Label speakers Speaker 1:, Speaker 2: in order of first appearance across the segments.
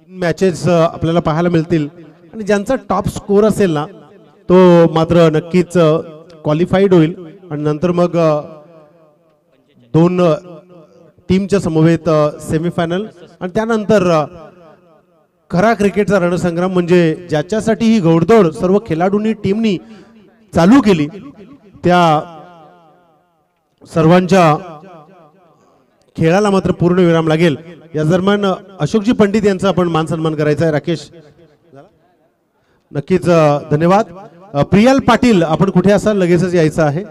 Speaker 1: Matches आपल्याला पाहायला मिळतील आणि ज्यांचा टॉप स्कोर असेल ना तो मात्र नक्कीच क्वालिफाईड होईल आणि नंतर मग दोन टीमच्या समवेत सेमीफायनल आणि त्यानंतर खरा क्रिकेटचा रणसंग्राम म्हणजे ज्याच्यासाठी ही घोडदौड सर्व खेळाडूंनी टीमनी चालू केली त्या सर्वांच्या खेळाला मात्र पूर्ण विराम लागेल। या दरम्यान अशोकजी पंडित यांचा आपण मान सन्मान करायचा आहे। राकेश नक्कीच धन्यवाद। प्रियाल पाटील आपण कुठे असाल लगेचच यायचं आहे।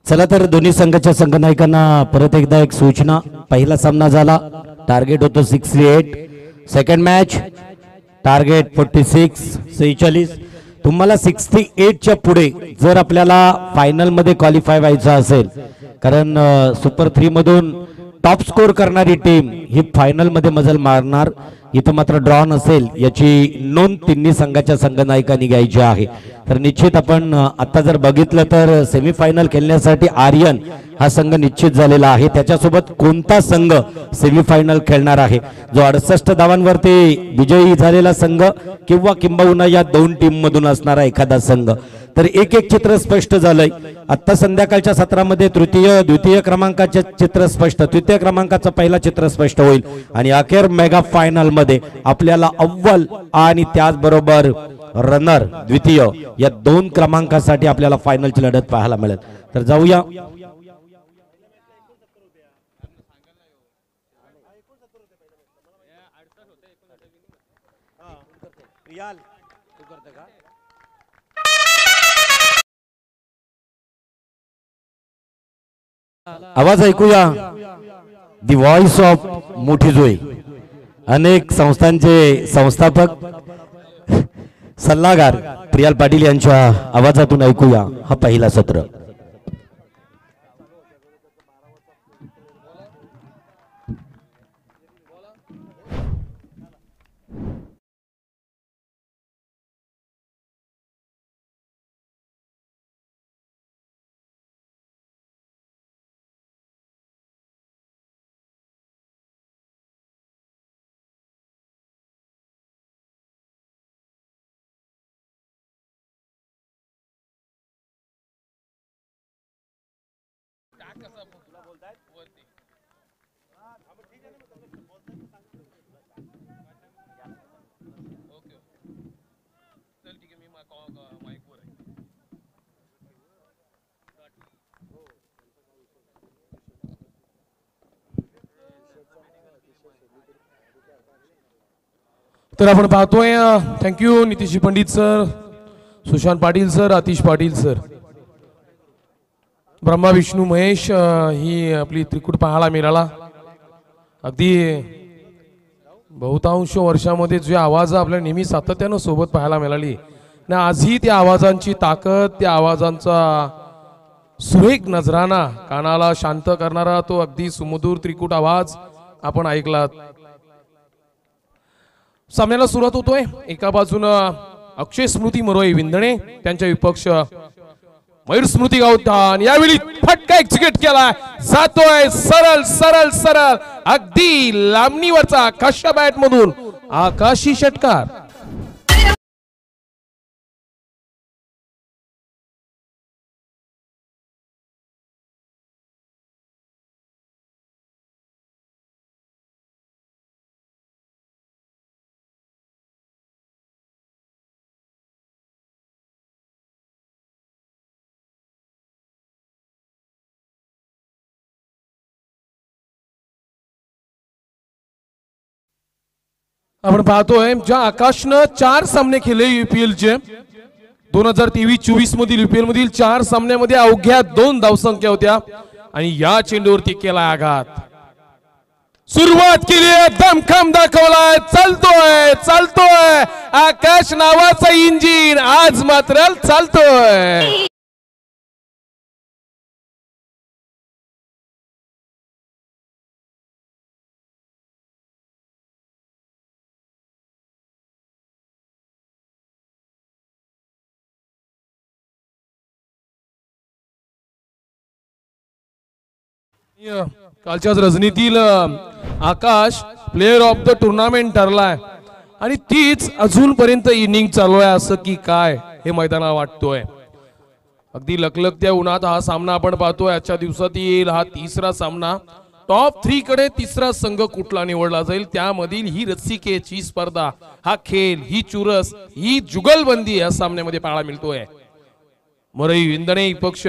Speaker 2: चला तर दोन्ही संघाच्या संघनायकांना परत एकदा एक सूचना। पहिला सामना झाला, टार्गेट होतो 68, सेकंड मॅच टार्गेट 46। तुम्हाला 68 च्या पुढे जर आपल्याला फायनल मध्ये क्वालिफाय व्हायचं असेल, कारण सुपर 3 मधून टॉप स्कोर करणारी टीम ही फायनल मध्ये मजल मारणार। इथं मात्र ड्रॉ नसेल याची नोंद तिन्ही संघाच्या संघनायकांनी घ्यायची आहे। तर निश्चित आपण आता जर बघितलं तर सेमीफायनल खेळण्यासाठी आर्यन हा संघ निश्चित झालेला आहे। त्याच्यासोबत कोणता संघ सेमीफायनल खेळणार आहे, जो 68 धावांवरती विजयी झालेला संघ किंवा किंबहुना या दोन टीम मधून असणारा एखादा संघ, तर एक एक चित्र स्पष्ट झालंय। आता संध्याकाळच्या सत्रामध्ये द्वितीय क्रमांकाचे चित्र स्पष्ट, तृतीय क्रमांकाचं पहिला चित्र स्पष्ट होईल आणि अखेर मेगा फायनल मध्ये आपल्याला अव्वल आणि त्याचबरोबर रनर द्वितीय या दोन क्रमांकासाठी आपल्याला फायनलची लढत पाहायला मिळेल। तर जाऊया आवाज ऐकूया। दी व्हॉइस ऑफ मोठी जोई, अनेक संस्थांचे संस्थापक सल्लागार प्रियाल पाटील यांच्या आवाजातून ऐकूया हा पहिला सत्र।
Speaker 3: तर आपण पाहतोय, thank you Nitish Pandit sir, Sushant Patil sir, Atish Patil sir, Brahma Vishnu Mahesh ही आपली त्रिकूट पाहायला मिळाला। अगदी बहुतांश वर्षामध्ये जे आवाज आपल्याला नेहमी सातत्यानं सोबत पाहायला मिळाली ना, आजही त्या आवाजांची ताकद, त्या आवाजांचा सुरेख नजराना, कानाला शांत करणारा तो अगदी सुमधुर त्रिकूट आवाज आपण ऐकलात। सामन्याला सुरुवात होतोय। एका बाजूनं अक्षय स्मृती मरोई विंधणे, त्यांच्या विपक्ष मयूर स्मृती गावतान। यावेळी फटका एक्झिक्यूट केला जातोय सरळ सरळ सरळ अगदी लांबणीवरचा आकाशच्या बॅट मधून आकाशी षटकार। आपण पाहतोय ज्या आकाशनं 4 सामने खेळले यूपीएलचे, 2023-24 मधील यूपीएल मधील 4 सामन्यामध्ये अवघ्या 2 धावसंख्या होत्या आणि या चेंडूवरती केला आघात। सुरुवात केली आहे, दमखम दाखवलाय, चालतोय चालतोय आकाश नावाचा इंजिन आज मात्र चालतोय. कालच्याच रजनीतील आकाश प्लेअर ऑफ द टुर्नामेंट ठरलाय आणि तीच अजूनपर्यंत इनिंग चालू आहे असं की काय हे मैदानाला वाटतोय. अगदी लखलखत्या उन्हात हा सामना आपण पाहतोय. आजच्या दिवसात येईल हा तिसरा सामना. टॉप 3 कडे तिसरा संघ कुठला निवडला जाईल त्यामधील ही रस्सिखेची स्पर्धा, हा खेळ, ही चुरस, ही जुगलबंदी या सामन्यामध्ये पाहायला मिळतोय. मरई विंदणे पक्ष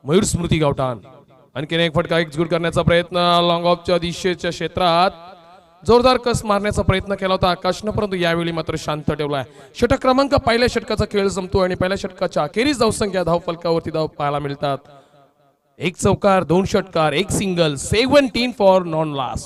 Speaker 3: मयूर स्मृती गावठाण. आणखीन एक फटका एक्झिक्यूट करण्याचा प्रयत्न लॉंग ऑफच्या दिशेच्या क्षेत्रात जोरदार कस मारण्याचा प्रयत्न केला होता आकाशनं, परंतु यावेळी मात्र शांत ठेवलाय. षटक क्रमांक पहिल्या षटकाचा खेळ संपतो आणि पहिल्या षटकाच्या अखेरीस धावसंख्या धावफलकावरती धाव पाहायला मिळतात. 1 चौकार, 2 षटकार, 1 सिंगल, 17 फॉर नॉन लॉस.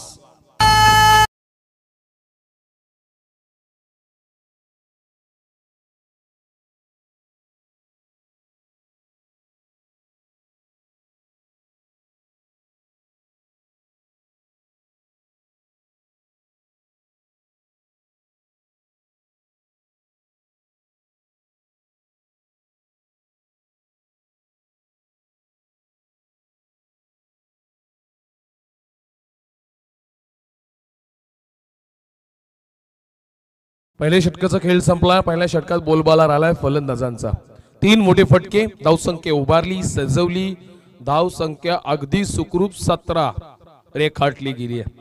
Speaker 3: पहिल्या षटकाचा खेळ संपला. पहिल्या षटकात बोलबाला राहिलाय फलंदाजांचा. 3 मोठे फटके, धावसंख्या उभारली, सजवली, धावसंख्या अगदी सुखरूप 17 रेखाटली गेली आहे.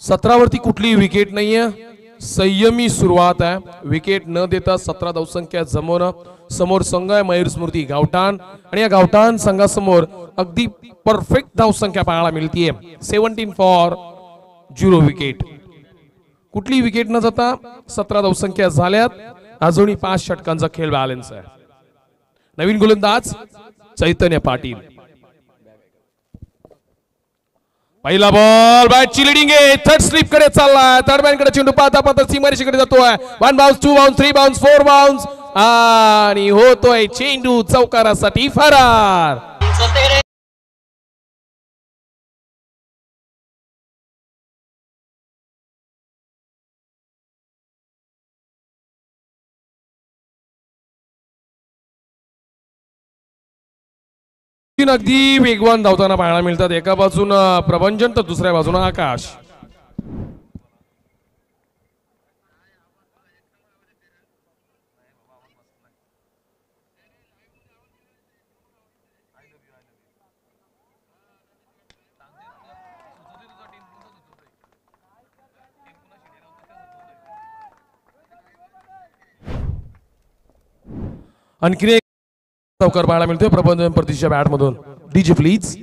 Speaker 3: 17 वरती कुठली विकेट नाहीये. संयमी सुरुवात आहे. विकेट न देता 17 धावसंख्या जमवणं. समोर संघ आहे मयूर स्मृती गावठाण आणि या गावठाण संघासमोर अगदी परफेक्ट धावसंख्या पाहायला मिळतीये. 17 फॉर 0 विकेट. कुठली विकेट न जाता 17 धावसंख्या झाल्यात. अजूनही 5 षटकांचा खेळ बॅलन्स आहे. नवीन गोलंदाज चैतन्य पाटील. पहिला बॉल, बॅटची लीडिंग आहे. थर्ड स्लिप कडे चाललाय. थर्ड मॅन कडे चेंडू पाहता पाहता सीमारेषेकडे जातोय. 1 बाउन्स, 2 बाउन्स, 3 बाउन्स, 4 बाउन्स आणि होतोय चेंडू चौकारासाठी फरार. अगदी वेगवान धावताना पाहायला मिळतात. एका बाजून प्रभंजन तर दुसऱ्या बाजून आकाश. आणखी एक चौकार पाहायला मिळतोय प्रबंधन प्रतिष्ठा बॅट मधून. DJ please.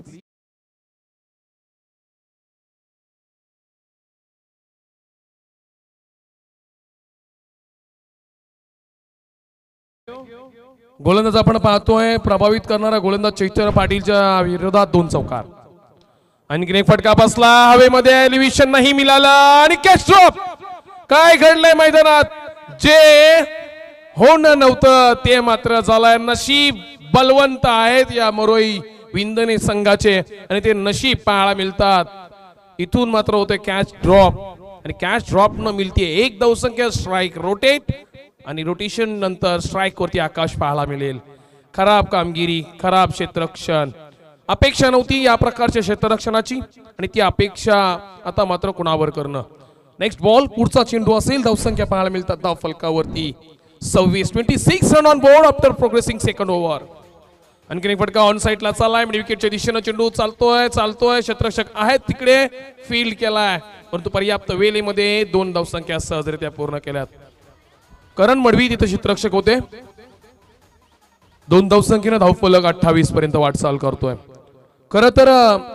Speaker 3: गोलंदाज आपण पाहतोय प्रभावित करणारा गोलंदाज चैतन्य पाटीलच्या विरोधात 2 चौकार. आणखी एक फटका बसला हवेमध्ये. एलिव्हेशन नाही मिळाला आणि कॅच ड्रॉप. काय घडलंय मैदानात? जे होणं नव्हतं ते मात्र झालंय. नशीब बलवंत आहेत या मरोई विंदणे संघाचे आणि ते नशीब पाहायला मिळतात. इथून मात्र होते कॅच ड्रॉप आणि कॅच ड्रॉप न मिळते 1 धावसंख्या, स्ट्राइक, रोटेट आणि रोटेशन नंतर स्ट्राइक वरती आकाश पाहायला मिळेल. खराब कामगिरी, खराब क्षेत्ररक्षण. अपेक्षा नव्हती या प्रकारच्या क्षेत्ररक्षणाची आणि ती अपेक्षा आता मात्र कुणावर करणं. नेक्स्ट बॉल, पुढचा चेंडू असेल. धावसंख्या पाहायला मिळतात धाव फलकावरती 26 run on board after progressing second over. आणखी एक फटका ऑन साइडला चाललाय. विकेटच्या दिशेने चेंडू चालतोय चालतोय. क्षेत्ररक्षक आहेत तिकडे, फील्ड केलाय परंतु पर्याप्त वेळेमध्ये 2 धावसंख्या सहजरित्या पूर्ण केल्यात. करण मडवी तिथे क्षेत्ररक्षक होते. 2 धावसंख्येने धावफलक 28 पर्यंत वाटचाल करतोय. खरं तर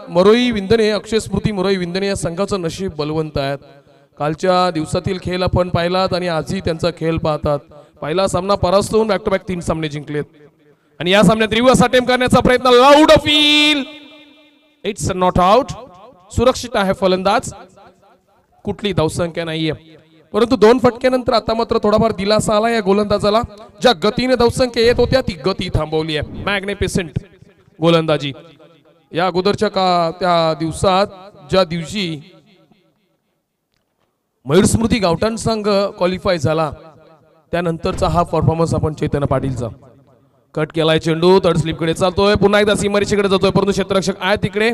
Speaker 3: मरोई विंदणे, अक्षय स्मृती मरोई विंदणे या संघाचं नशीब बलवंत आहेत. कालच्या दिवसातील खेळ आपण पाहिलात आणि आजही त्यांचा खेळ पाहतात. पहिला सामना परास्त होऊन बॅक टू बॅक 3 सामने जिंकलेत आणि या सामन्यात रिव्हर्स अटेम्प्ट करण्याचा प्रयत्न. Loud appeal it's not out. सुरक्षित आहे फलंदाज, कुठली धावसंख्या नाहीये. परंतु 2 फटक्यानंतर आता मात्र थोडाफार दिलासा आला या गोलंदाजाला. ज्या गतीने धावसंख्या येत होत्या ती गती थांबवली आहे. मॅग्निफिसंट गोलंदाजी. या अगोदरच्या त्या दिवसात ज्या दिवशी मयूर स्मृती गावठाण संघ क्वालिफाय झाला त्यानंतरचा हा परफॉर्मन्स आपण चैतन्य पाटीलचा. कट केलाय चेंडू, थर्ड स्लिप कडे चालतोय, पुन्हा एकदा सीमारेषेकडे जातोय, परंतु क्षेत्ररक्षक आहे तिकडे.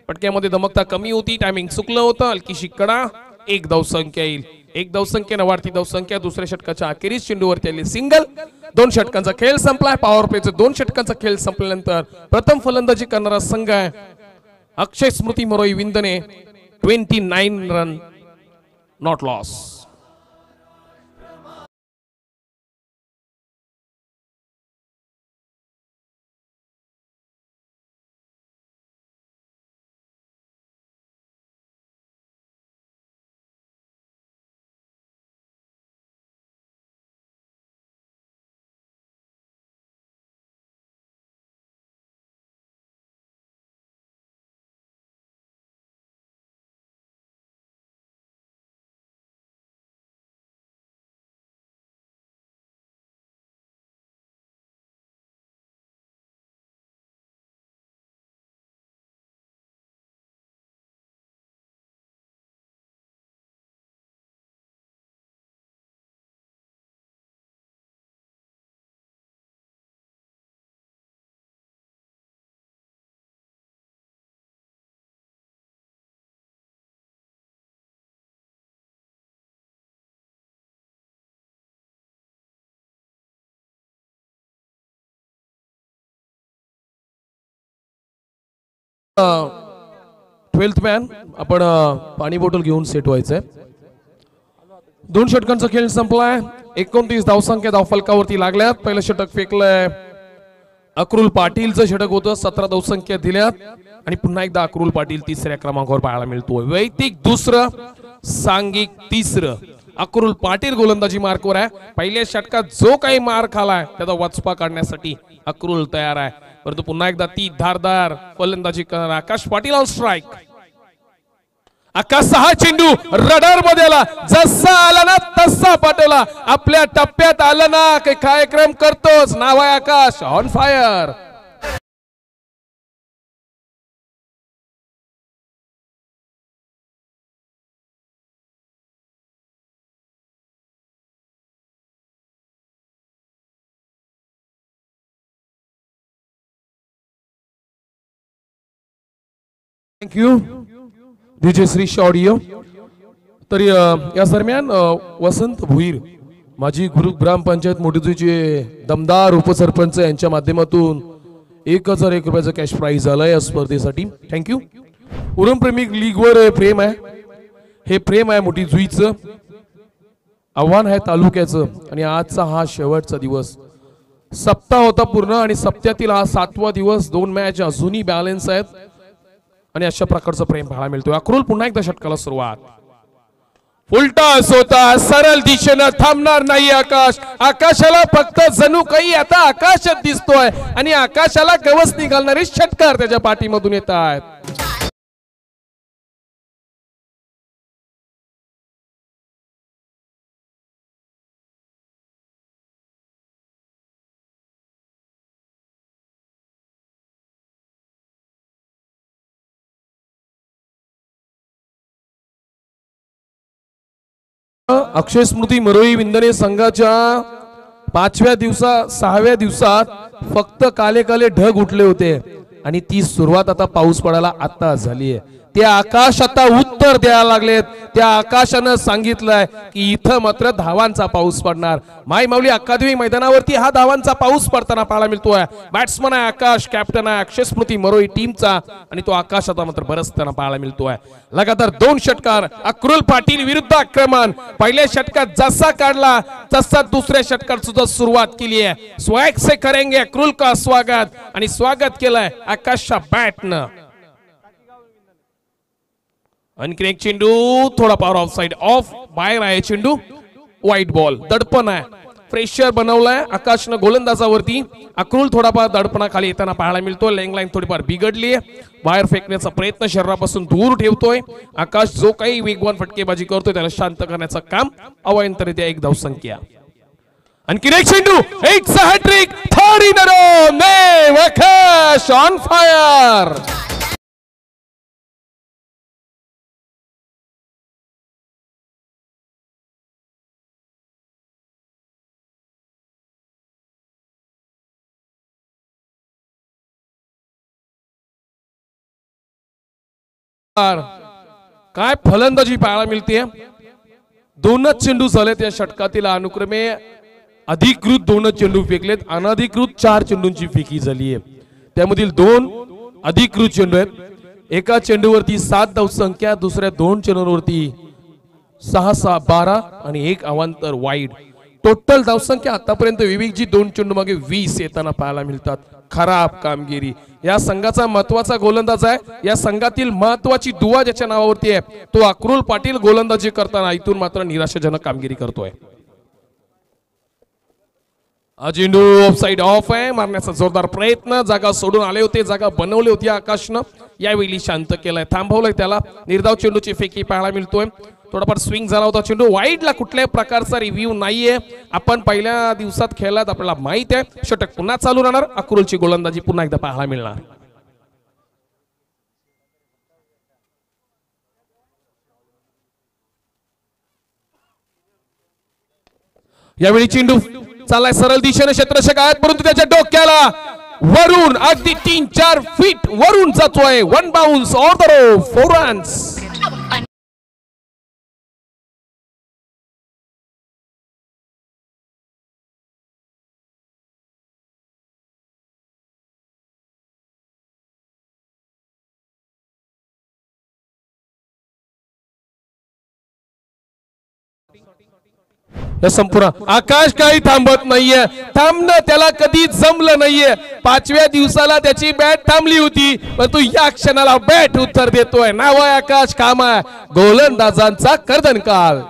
Speaker 3: पटक्यामध्ये दमकता कमी होती, टायमिंग चुकलं होतं. हलकीशी कडा, एक धावसंख्या येईल. एक धावसंख्येनं वाढती धावसंख्या. दुसऱ्या षटकाच्या अखेरीस चेंडूवरती आली सिंगल. 2 षटकांचा खेळ संपलाय. पॉवर प्लेचे 2 षटकांचा खेळ संपल्यानंतर प्रथम फलंदाजी करणारा संघ आहे अक्षय स्मृती मरोई विंदने. 29 run not loss. Twelfth man आपण पाणी बॉटल घेऊन सेट व्हायचंय. 2 षटकांचा खेळ संपलाय. 29 धावसंख्या धावफलकावरती लागल्यात. पहिलं षटक फेकलंय अक्रुल पाटीलचं षटक होतं. 17 धावसंख्या दिल्यात आणि पुन्हा एकदा अक्रुल पाटील 3ऱ्या क्रमांकावर पाहायला मिळतोय. वैयक्तिक 2रं, सांघिक 3रं. अक्रुल पाटील गोलंदाजी मार्कवर आहे. पहिल्या षटकात जो काही मार खालाय त्याचा वचपा काढण्यासाठी अक्रुल तयार आहे. परंतु पुन्हा एकदा ती धारदार फलंदाजी करणार आकाश पाटील ऑन स्ट्राइक. आकाश हा चेंडू रडार मध्ये आला. जसा आला ना तसा पाठवला. आपल्या टप्प्यात आला ना काही कार्यक्रम करतोच. नाव आहे Akash on fire. Thank you DJ Shri audio. तर या दरम्यान वसंत भुईर माजी गुरु ग्रामपंचायत मोठीचे दमदार उपसरपंच यांच्या माध्यमातून 1001 रुपयाचं कॅश प्राइज आलंय या स्पर्धेसाठी. थँक्यू. उरण प्रेमी लीग वर प्रेम आहे. हे प्रेम आहे मोठी जुईचं. आव्हान आहे तालुक्याचं. आणि आजचा हा शेवटचा दिवस. सप्ताह होता पूर्ण आणि सप्त्यातील हा 7वा दिवस. 2 मॅच अजूनही बॅलन्स आहेत आणि अशा प्रकारचं प्रेम पाहायला मिळतोय. अक्रुल पुन्हा एकदा षटकाला सुरुवात. फुलटॉस होता. सरळ दिशेनं थांबणार नाही आकाश. आकाशाला फक्त जणू काही आता आकाशात दिसतोय आणि आकाशाला गवस निघालणारे षटकार त्याच्या पाठीमधून येत आहेत. अक्षय स्मृती मरोई विंदने संघाच्या 6व्या दिवसात फक्त काले काले ढग उठले होते आणि ती सुरुवात आता पाऊस पडायला आता झाली आहे. ते आकाश आता उत्तर द्यायला लागलेत. त्या आकाशानं सांगितलंय की इथं मात्र धावांचा पाऊस पडणार. माय माऊली अकादमी मैदानावरती हा धावांचा पाऊस पडताना पाहायला मिळतोय. बॅट्समन आहे आकाश, कॅप्टन आहे अक्षय स्मृती मरोई टीमचा आणि तो आकाश आता मात्र बरसताना पाहायला मिळतोय. लगातार 2 षटकार. अक्रुल पाटील विरुद्ध आक्रमण. पहिल्या षटकात जसा काढला तसा दुसऱ्या षटकात सुद्धा सुरुवात केली आहे. स्वॅग से करेंगे अक्रुल का स्वागत आणि स्वागत केलंय आकाशच्या बॅटनं. आणखी एक चेंडू थोडा पावर ऑफ साइड ऑफ बाहेर आहे चेंडू. White ball. दडपण आहे प्रेशर बनवलाय आकाशनं गोलंदाजावरती. अक्रूल थोडाफार दडपणाखाली येताना पाहायला मिळतो. लेग लाईन थोडीफार बिघडली आहे. बाहेर फेकण्याचा प्रयत्न शरीरापासून दूर ठेवतोय आकाश. जो काही वेगवान फटकेबाजी करतोय त्याला शांत करण्याचं काम. अवांतरित्या एक धावसंख्या. आणखी एक चेंडू, एक hattrick, third in a row. Name Akash on fire. काय फलंदाजी पाहायला मिळते. दोनच चेंडू झालेत या षटकातील. अनुक्रमे अधिकृत 2 चेंडू फेकलेत, अनधिकृत 4 चेंडूंची फेकी झाली आहे. त्यामधील 2 अधिकृत चेंडू आहेत. एका चेंडूवरती 7 धावसंख्या, दुसऱ्या 2 चेंडूवरती 6-6 12 आणि 1 अवांतर वाईड. टोटल धावसंख्या आतापर्यंत विवेकजी 2 चेंडू मागे 20 येताना पाहायला मिळतात. खराब कामगिरी. या संघाचा महत्वाचा गोलंदाज आहे. या संघातील महत्वाची दुवा ज्याच्या नावावरती आहे तो अक्रूल पाटील गोलंदाजी करताना इथून मात्र निराशाजनक कामगिरी करतोय. चेंडू ऑफसाइड ऑफ आहे. मारण्याचा जोरदार प्रयत्न. जागा सोडून आले होते, जागा बनवली होती आकाशनं. यावेळी शांत केलाय, थांबवलंय त्याला. निर्धाव चेंडूची फेकी पाहायला मिळतोय. थोडाफार स्विंग झाला होता चेंडू. वाईडला कुठल्याही प्रकारचा रिव्ह्यू नाहीये. आपण पहिल्या दिवसात खेळलात, आपल्याला माहित आहे. षटक पुन्हा चालू राहणार. अक्रूलची गोलंदाजी पुन्हा एकदा पाहायला मिळणार. यावेळी चेंडू चाललाय सरळ दिशेने क्षेत्ररक्षक आहेत, परंतु त्याच्या डोक्याला वरून अगदी 3-4 फीट वरून जातोय. 1 bounce on the rope, 4 runs. या संपूर्ण आकाश काही थांबत नाहीये. थांबणं त्याला कधी जमलं नाहीये. 5व्या दिवसाला त्याची बॅट थांबली होती, पण तो या क्षणाला बॅट उत्तर देतोय. नाव आहे आकाश कामा, गोलंदाजांचा कर्दनकाल.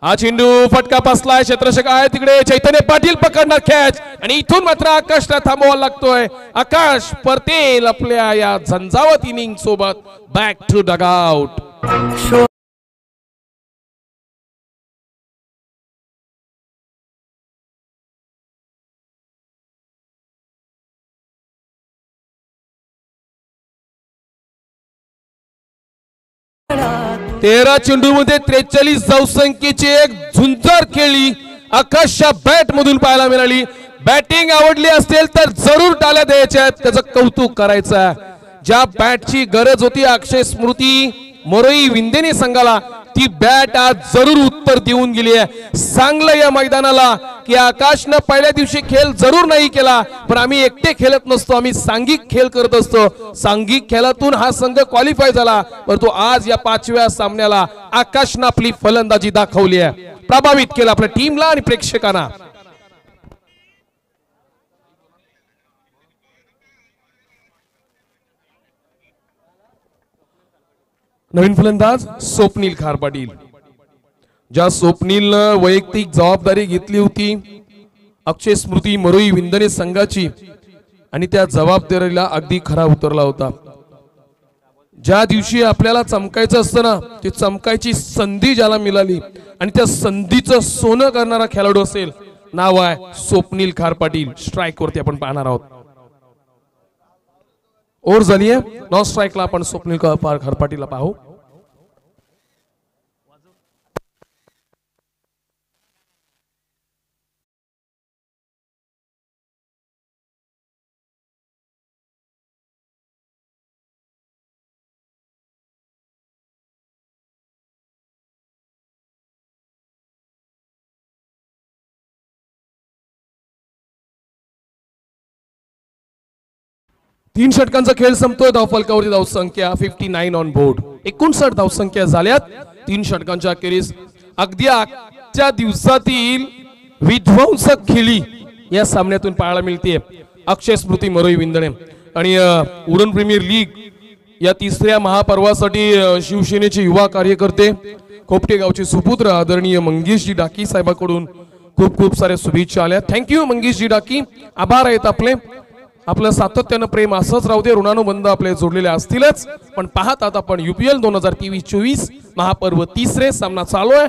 Speaker 3: हा चेंडू फटका बसलाय. क्षेत्ररक्षक आहे तिकडे. चैतन्य पाटील पकडणार कॅच आणि इथून मात्र आकाशला थांबवावा लागतोय. आकाश परतेल आपल्या या झंझावत इनिंग सोबत बॅक टू डगआउट. 13 चेंडूमध्ये 43 धावसंख्येची एक झुंजार खेळली आकाशच्या बॅट मधून पाहायला मिळाली. बॅटिंग आवडली असेल तर जरूर टाळ्या द्यायच्या, त्याचं कौतुक करायचं. ज्या बॅटची गरज होती अक्षय स्मृती मोरोई विंदेने संघाला, ती बॅट आज जरूर उत्तर देऊन गेली आहे. सांगलं या मैदानाला की आकाशनं पहिल्या दिवशी खेळ जरूर नाही केला, पण आम्ही एकटे खेळत नसतो, आम्ही सांघिक खेळ करत असतो. सांघिक खेळातून हा संघ क्वालिफाय झाला, परंतु आज या 5व्या सामन्याला आकाशनं आपली फलंदाजी दाखवली आहे, प्रभावित केलं आपल्या टीमला आणि प्रेक्षकांना. नवीन फलंदाज स्वप्नील खार पाटील. ज्या स्वप्नीलनं वैयक्तिक जबाबदारी घेतली होती अक्षय स्मृती मोरोई विंदने संघाची, आणि त्या जबाबदारीला अगदी खरा उतरला होता. ज्या दिवशी आपल्याला चमकायचं असतं ना, ती चमकायची संधी ज्याला मिळाली आणि त्या संधीचं सोनं करणारा खेळाडू असेल, नाव आहे स्वप्नील खार पाटील. स्ट्राइक वरती आपण पाहणार आहोत. ओव्हर झालीये, नॉन स्ट्राइकला आपण स्वप्नील खार पाटीलला पाहू. तीन षटकांचा खेळ संपतोय. धावफलकावरती धावसंख्या 59 ऑन बोर्ड. 59 धावसंख्या झाल्यात तीन षटकांच्या अखेरीस. अगदी आजच्या दिवसातील विध्वंसक खेळी या सामन्यातून पाहायला मिळते. अक्षय स्मृती मरोई विंदणे आणि उरण प्रीमियर लीग या तिसऱ्या महापर्वासाठी शिवसेनेचे युवा कार्यकर्ते खोपटे गावचे सुपुत्र आदरणीय मंगेशजी डाकी साहेबांकडून खूप खूप साऱ्या शुभेच्छा आल्या. थँक्यू मंगेशजी डाकी, आभार आहेत आपले. आपलं सातत्यानं प्रेम असंच राहू दे. ऋणानुबंध आपले जोडलेले असतीलच. पण पाहतात आपण UPL 2023-24 महापर्व तिसरे सामना चालू आहे.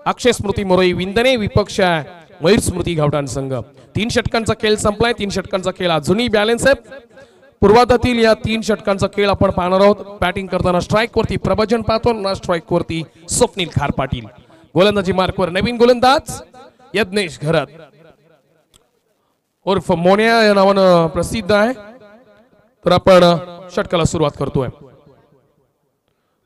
Speaker 3: अक्षय स्मृती मरोई विंदणे विपक्ष मयूर स्मृती गावठाण संघ. तीन षटकांचा खेळ संपलाय. तीन षटकांचा खेळ अजूनही बॅलन्स आहे. पूर्वार्धातील या तीन षटकांचा खेळ आपण पाहणार आहोत. बॅटिंग करताना स्ट्राईक वरती प्रभजन पाहतो ना स्ट्राईक वरती स्वप्नील खार पाटील. गोलंदाजी मार्कवर नवीन गोलंदाज यज्ञेश घरत उर्फ मोन्या या नावानं प्रसिद्ध आहे. तर आपण षटकाला सुरुवात करतोय.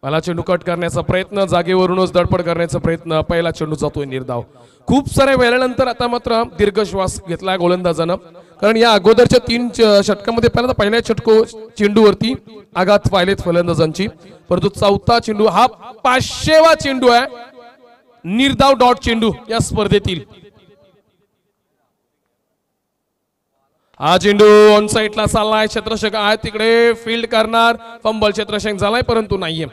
Speaker 3: पहिला चेंडू कट करण्याचा प्रयत्न, जागेवरूनच धडपड करण्याचा प्रयत्न. पहिला चेंडू जातोय निर्धाव. खूप साऱ्या वेळानंतर आता मात्र दीर्घ श्वास घेतला गोलंदाजानं, कारण या अगोदरच्या तीन षटकामध्ये पहिल्या चेंडूवरती आघात पाहिलेत फलंदाजांची, परंतु चौथा चेंडू हा 500वा चेंडू आहे निर्धाव डॉट चेंडू या स्पर्धेतील. हा चेंडू ऑन साइडला चाललाय. क्षेत्ररक्षक आहे तिकडे फील्ड करणार. फंबल क्षेत्ररक्षक झालाय परंतु नाहीये.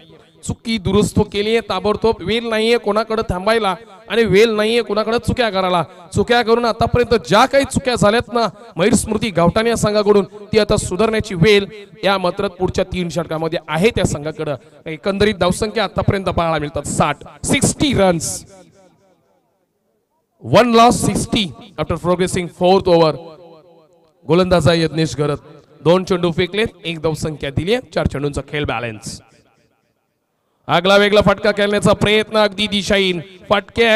Speaker 3: चुकी दुरुस्त केली आहे ताबडतोब. वेल नाहीये कोणाकडे थांबायला आणि वेल नाहीये कोणाकडे चुक्या करायला. चुक्या करून आतापर्यंत ज्या काही चुक्या झाल्यात ना मयूर स्मृती गावठाण या संघाकडून, ती आता सुधारण्याची वेल या मात्र पुढच्या तीन षटकामध्ये आहे त्या संघाकडे. एकंदरीत धावसंख्या आतापर्यंत पाहायला मिळतात 60 runs. 1 loss 60 after progressing 4th over. गोलंदाज आहे यज्ञेश घरत. 2 चेंडू फेकलेत, 1 धावसंख्या दिली आहे. 4 चेंडूंचा खेळ बॅलन्स. आगला वेगळा फटका खेळण्याचा प्रयत्न अगदी दिशाहीन. फटके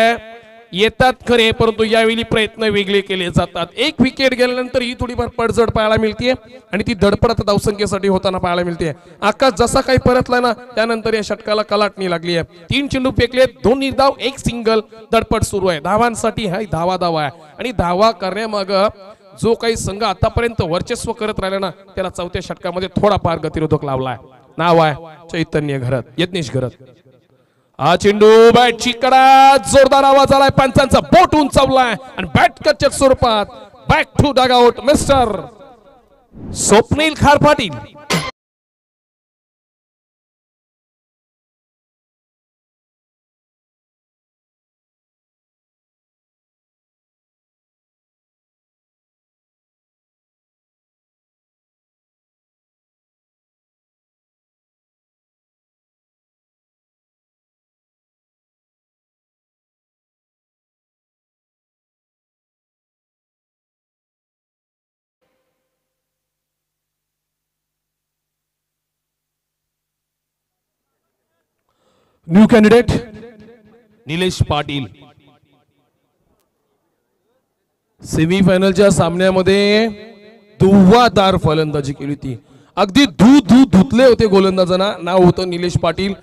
Speaker 3: येतात खरे परंतु यावेळी प्रयत्न वेगळे केले जातात. एक विकेट गेल्यानंतर ही थोडीफार पडझड पाहायला मिळते आणि ती धडपड आता धावसंख्येसाठी होताना पाहायला मिळते. आकाश जसा काही परतला ना त्यानंतर या षटकाला कलाटणी लागली आहे. 3 चेंडू फेकले, 2 निर्धाव, 1 सिंगल. धडपड सुरू आहे. धावांसाठी हा धावा आहे आणि धावा करण्यामाग जो काही संघ आतापर्यंत वर्चस्व करत राहिला ना त्याला चौथ्या षटकामध्ये थोडाफार गतिरोधक लावलाय. नाव आहे चैतन्य घरत, यज्ञेश घरत. हा चेंडू बॅटची कडा, जोरदार आवाज आलाय. पंचांचा बोट उंचावलाय आणि बॅट कटच्या स्वरूपात back to dugout mister Swapnil Khar Patil. New candidate Nilesh Patil. सेमीफायनलच्या सामन्यामध्ये धुव्वाधार फलंदाजी केली होती. अगदी धुतले होते गोलंदाजांना. नाव होतं निलेश पाटील.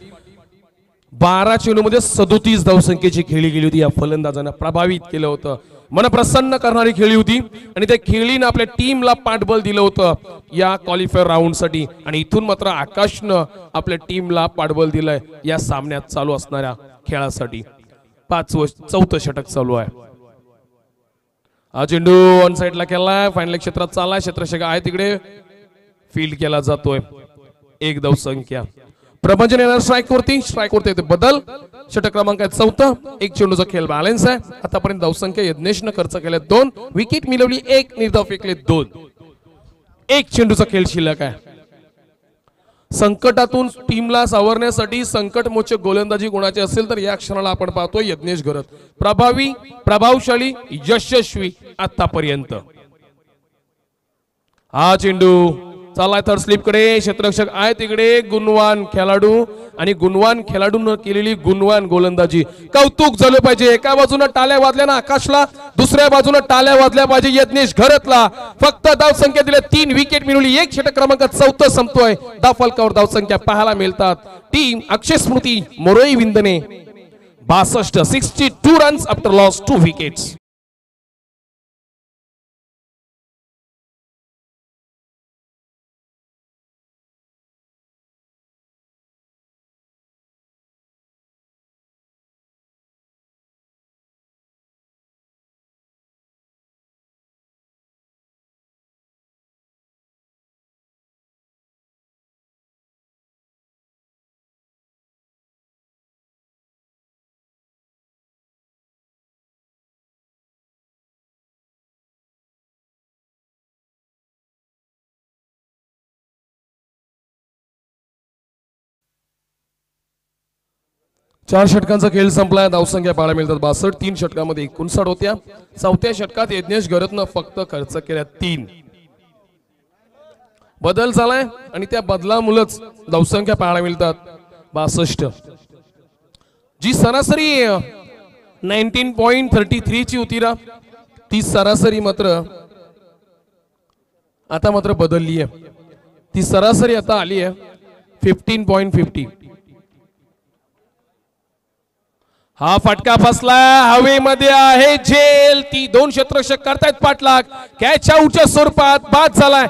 Speaker 3: 12 चेंडूमध्ये 37 धावसंख्येची खेळी गेली होती. या फलंदाजांना प्रभावित केलं होतं. मन प्रसन्न करणारी खेळी होती आणि त्या खेळीनं आपल्या टीमला पाठबळ दिलं होतं या क्वालिफायर राऊंड साठी. आणि इथून मात्र आकाशनं आपल्या टीमला पाठबळ दिलंय या सामन्यात चालू असणाऱ्या खेळासाठी. 4थं षटक चालू आहे. हा चेंडू ऑन साइडला केलाय. फायनल क्षेत्रात चाललाय. क्षेत्ररक्षक आहे तिकडे फील्ड केला जातोय. 1 धावसंख्या. प्रभंजन येणार स्ट्राईक वरती बदल. षटक क्रमांक 4. 1 चेंडूचा खेळ बॅलन्स आहे. आतापर्यंत धावसंख्या यज्ञेशनं खर्च केल्या 2. विकेट मिळवली 1. निर्धाव फेकले 2. 1 चेंडूचा खेळ शिल्लक आहे. संकटातून टीमला सावरण्यासाठी संकटमोचक गोलंदाजी कोणाची असेल तर या क्षणाला आपण पाहतोय यज्ञेश घरत. प्रभावी, प्रभावशाली, यशस्वी आतापर्यंत. हा चेंडू चाललाय थर्ड स्लिप कडे. क्षेत्ररक्षक आहे तिकडे. गुणवान खेळाडू आणि गुणवान खेळाडून केलेली गुणवान गोलंदाजी. कौतुक झालं पाहिजे. एका बाजूने टाळ्या वाजल्या ना आकाशला, दुसऱ्या बाजूने टाळ्या वाजल्या पाहिजे यज्ञेश घरतला. फक्त धावसंख्या दिल्या 3 विकेट मिळवली. 1 षटक क्रमांक 4 संपतोय. धावफलकावर धावसंख्या पाहायला मिळतात. टीम अक्षय स्मृती मोरोई विंदणे 62 रन्स आफ्टर लॉस 2 विकेट्स. 4 षटकांचा खेळ संपला. धावसंख्या पाहायला मिळतात 62. 3 षटकामध्ये 59 होत्या. 4थ्या षटकात यज्ञेश घरतनं फक्त खर्च केल्या 3. बदल झालाय आणि त्या बदलामुळेच धावसंख्या पाहायला मिळतात 62. जी सरासरी 19.33 ची होती ना, ती सरासरी मात्र आता मात्र बदलली आहे. ती सरासरी आता आली आहे 15.50. हा फटका फसला, हवेमध्ये आहे झेल. ती 2 क्षेत्ररक्षक करतायत पाठलाग. कॅच आउटच्या स्वरूपात बाद झालाय.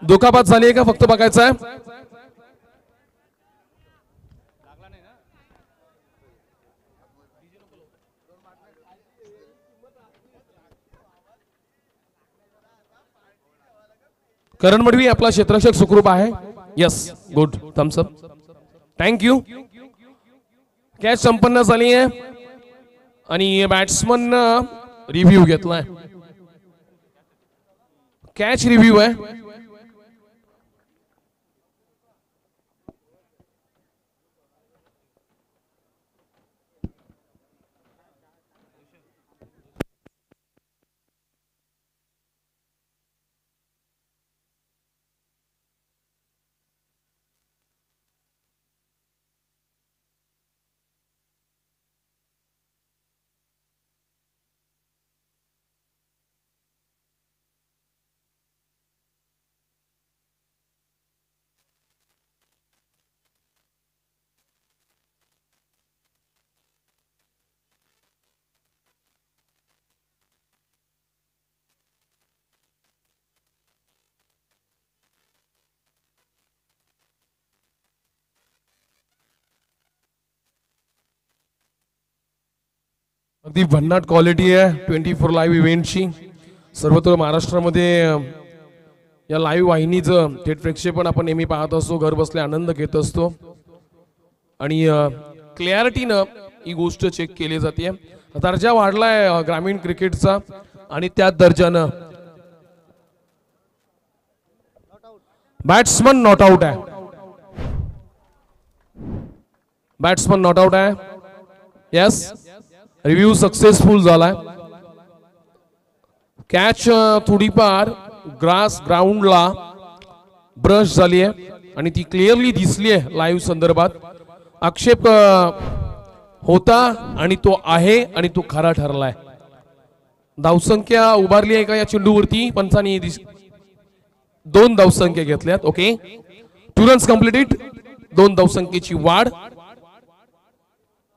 Speaker 3: दुखापत झाली आहे का फक्त बघायचं आहे. करण मडवी आपला क्षेत्ररक्षक सुखरूप आहे. Yes, good, thumbs up, thank you. Catch संपन्न झाली आहे आणि बॅट्समन रिव्ह्यू घेतलाय. कॅच रिव्ह्यू आहे. अगदी भन्नाट क्वालिटी आहे 24 लाईव्ह इव्हेंटची. सर्वत्र महाराष्ट्रामध्ये या लाईव्ह वाहिनीचं थेट प्रक्षेपण आपण नेहमी पाहत असतो. घर बसल्या आनंद घेत असतो आणि क्लॅरिटीनं ही गोष्ट चेक केली जाते. दर्जा वाढलाय ग्रामीण क्रिकेटचा आणि त्याच दर्जानं बॅट्समन नॉट आउट आहे. बॅट्समन नॉट आउट आहे. यस, रिव्ह्यू सक्सेसफुल झालाय. कॅच थोडीफार ग्राउंडला ब्रश झाली आहे आणि ती क्लिअरली दिसली आहे लाईव्ह संदर्भात. आक्षेप होता आणि तो आहे आणि तो खरा ठरलाय. धावसंख्या उभारली आहे का या चेंडूवरती? पंचांनी 2 धावसंख्या घेतल्यात. Okay, 2 runs completed. 2 धावसंख्येची वाढ.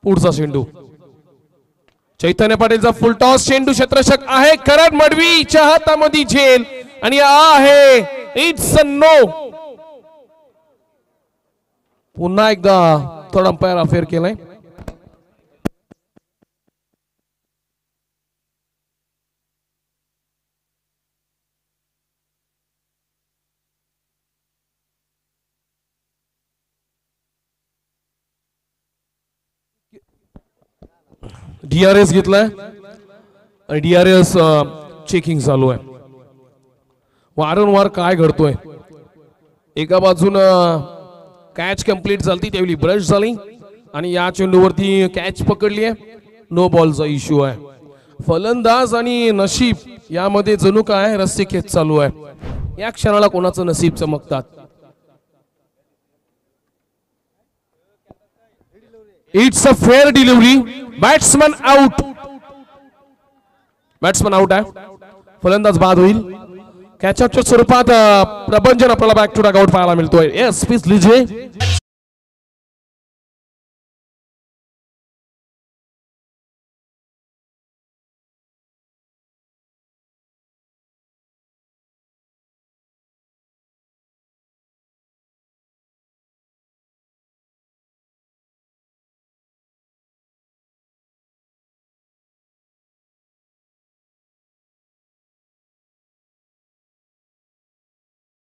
Speaker 3: पुढचा चेंडू चैतन्य पाटीलचा फुल टॉस. चेंडू क्षेत्ररक्षक आहे. करण मडवीच्या हातामध्ये झेल आणि आहे इट्स अ नो. पुन्हा एकदा थर्ड अंपायर अफेअर केलाय. DRS घेतलाय आणि DRS चेकिंग चालू आहे. वारंवार काय घडतोय, एका बाजूनं कॅच कंप्लीट झाली त्यावेळी ब्रश झाली आणि या चेंडूवरती कॅच पकडली आहे. नो बॉलचा इश्यू आहे. फलंदाज आणि नशीब यामध्ये जणू काय रस्सीखेच चालू आहे. या क्षणाला कोणाचं नशीब चमकतात. It's a fair delivery. Batsman out. Batsman out आहे. फलंदाज बाद होईल. कॅचअपच्या स्वरूपात प्रबंधन आपल्याला बॅक टू डगआउट पाहायला मिळतोय. येस, प्लीज लीजिए.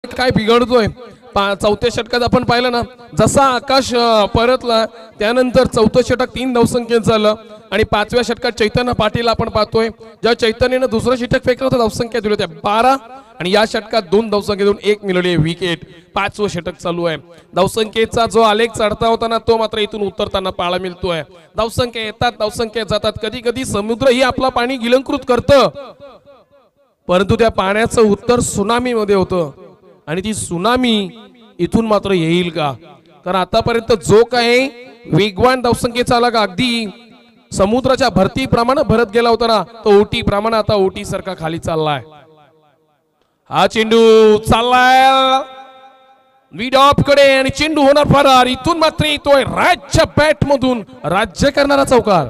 Speaker 3: काय बिघडतोय चौथ्या षटकात आपण पाहिलं ना, जसा आकाश परतला त्यानंतर चौथं षटक 3 धावसंख्येत झालं आणि 5व्या षटकात चैतन्य पाटील आपण पाहतोय, ज्या चैतन्यानं दुसरं षटक फेकलं होतं धावसंख्या दिली होत्या 12 आणि या षटकात 2 धावसंख्येतून 1 मिळवली विकेट. 5वं षटक चालू आहे. धावसंख्येचा जो आलेख चढता होता ना तो मात्र इथून उतरताना पाहायला मिळतोय. धावसंख्या येतात, धावसंख्या जातात. कधी कधी समुद्र ही आपला पाणी गिलंकृत करतं, परंतु त्या पाण्याचं उत्तर सुनामी मध्ये होतं आणि ती सुनामी इथून मात्र येईल का? कारण आतापर्यंत जो काही वेगवान धावसंख्येचा आला का अगदी समुद्राच्या भरतीप्रमाणे भरत गेला होता ना, तो ओटी प्रमाणे आता ओटी सारखा खाली चाललाय. हा चेंडू चाललाय मीड ऑफ कडे आणि चेंडू होणार फरार. इथून मात्र येतोय राज्य बॅट मधून राज्य करणारा चौकार.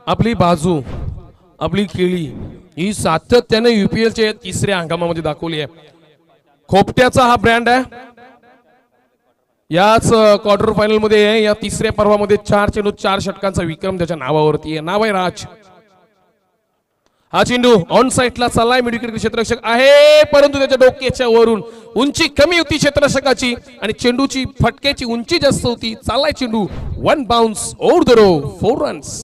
Speaker 3: आपली बाजू, आपली केळी ही सातत्याने यूपीएलच्या 3ऱ्या हंगामामध्ये दाखवली आहे. खोपट्याचा हा ब्रँड आहे. याच क्वार्टर फायनल मध्ये या 3ऱ्या पर्वामध्ये 4 चेंडू 4 षटकांचा विक्रम त्याच्या नावावरती आहे. नाव आहे राज. हा चेंडू ऑन साइडला चाललाय. मिडविकेट क्षेत्ररक्षक आहे, परंतु त्याच्या डोक्याच्या वरून उंची कमी होती क्षेत्ररक्षकाची आणि चेंडूची फटक्याची उंची जास्त होती. चाललाय चेंडू 1 bounce over the rope 4 runs.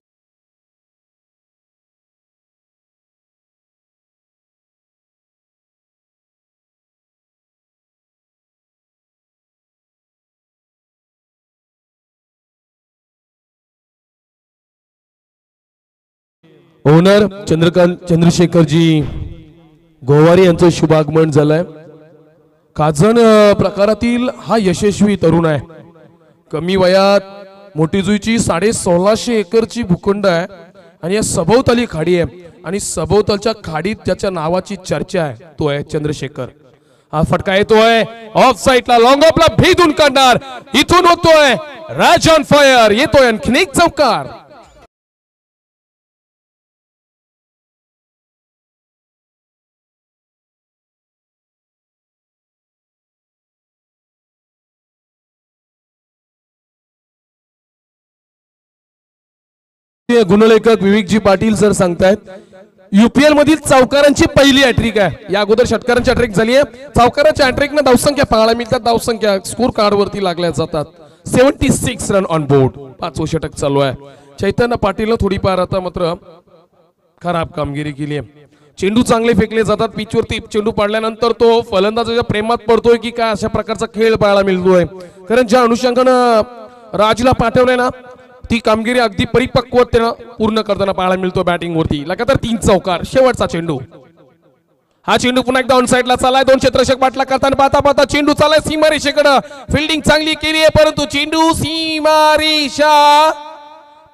Speaker 3: Owner Chandrashekharji Gowari यांचं शुभागमन झालंय. काजन प्रकारातील हा यशस्वी तरुण आहे. कमी वयात मोठी जुईची 1650 एकरची भूखंड आहे आणि या सभोवताली खाडी आहे आणि सभोवतालच्या खाडीत ज्याच्या नावाची चर्चा आहे तो आहे चंद्रशेखर. हा फटका येतोय ऑफ साइडला, लॉंग ऑफला भेदून काढणार. इथून होतोय राज ऑन फायर. येतोय आणखीन एक चौकार. गुणलेखक विवेकजी पाटील सर सांगतायत यूपीएल मधील चौकारांची पहिली हॅट्रिक आहे. या अगोदर षटकारांची हॅट्रिक झाली आहे. चौकारांच्या हॅट्रिकने धावसंख्या पाहायला मिळतात. धावसंख्या स्कोर कार्ड वरती लागल्या जातात. 76 रन ऑन बोर्ड. 5वं षटक चालू आहे. चैतन्य पाटीलने थोडीफार आता मात्र खराब कामगिरी केली आहे. चेंडू चांगले फेकले जातात. पिचवरती चेंडू पाडल्यानंतर तो फलंदाजाच्या प्रेमात पडतोय की काय अशा प्रकारचा खेळ पाहायला मिळतोय. कारण ज्या अनुषंगानं राजला पाठवलंय ना ती कामगिरी अगदी परिपक्वतेने पूर्ण करताना पाहायला मिळतो बॅटिंग वरती. लगातार 3 चौकार. शेवटचा चेंडू. हा चेंडू पुन्हा एकदा ऑन साइडला चाललाय. 2 क्षेत्ररक्षक पाठला करताना पाहता पाहता चेंडू चाललाय सीमारेषेकडे. फिल्डिंग चांगली केली आहे परंतु चेंडू सीमारेषा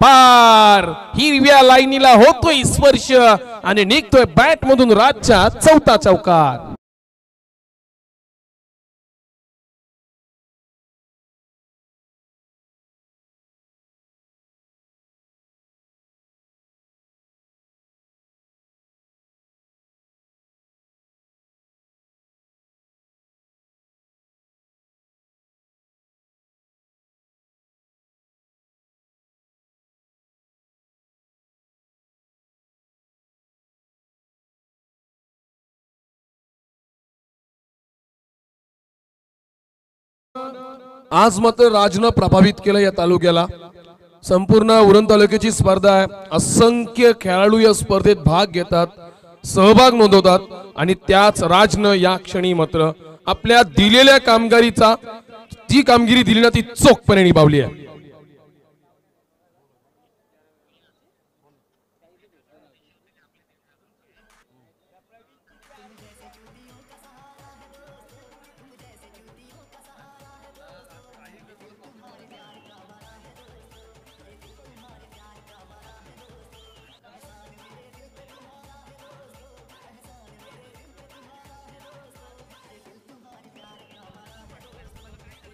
Speaker 3: पार. हिरव्या लाईनीला होतोय स्पर्श आणि निघतोय बॅट मधून राजचा 4था चौकार. आज मात्र राजनं प्रभावित केलं या तालुक्याला. संपूर्ण उरण तालुक्याची स्पर्धा आहे. असंख्य खेळाडू या स्पर्धेत भाग घेतात, सहभाग नोंदवतात आणि त्याच राजनं या क्षणी मात्र आपल्या दिलेल्या कामगिरीचा जी कामगिरी दिली ना ती चोखपणे निभावली आहे.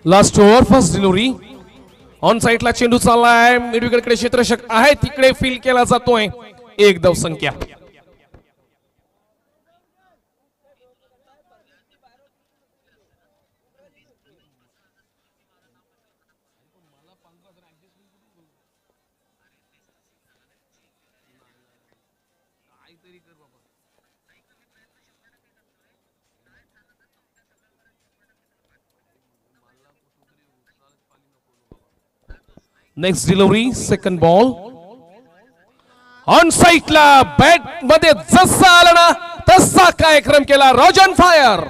Speaker 3: Last over first delivery. On साइडला चेंडू चाललाय. मिडविकेटकडे क्षेत्ररक्षक आहे तिकडे फील केला जातोय. 1 धावसंख्या. Next delivery second ball on साईटला बॅट मध्ये जसा आला ना तसा कार्यक्रम केला रॉजन फायर.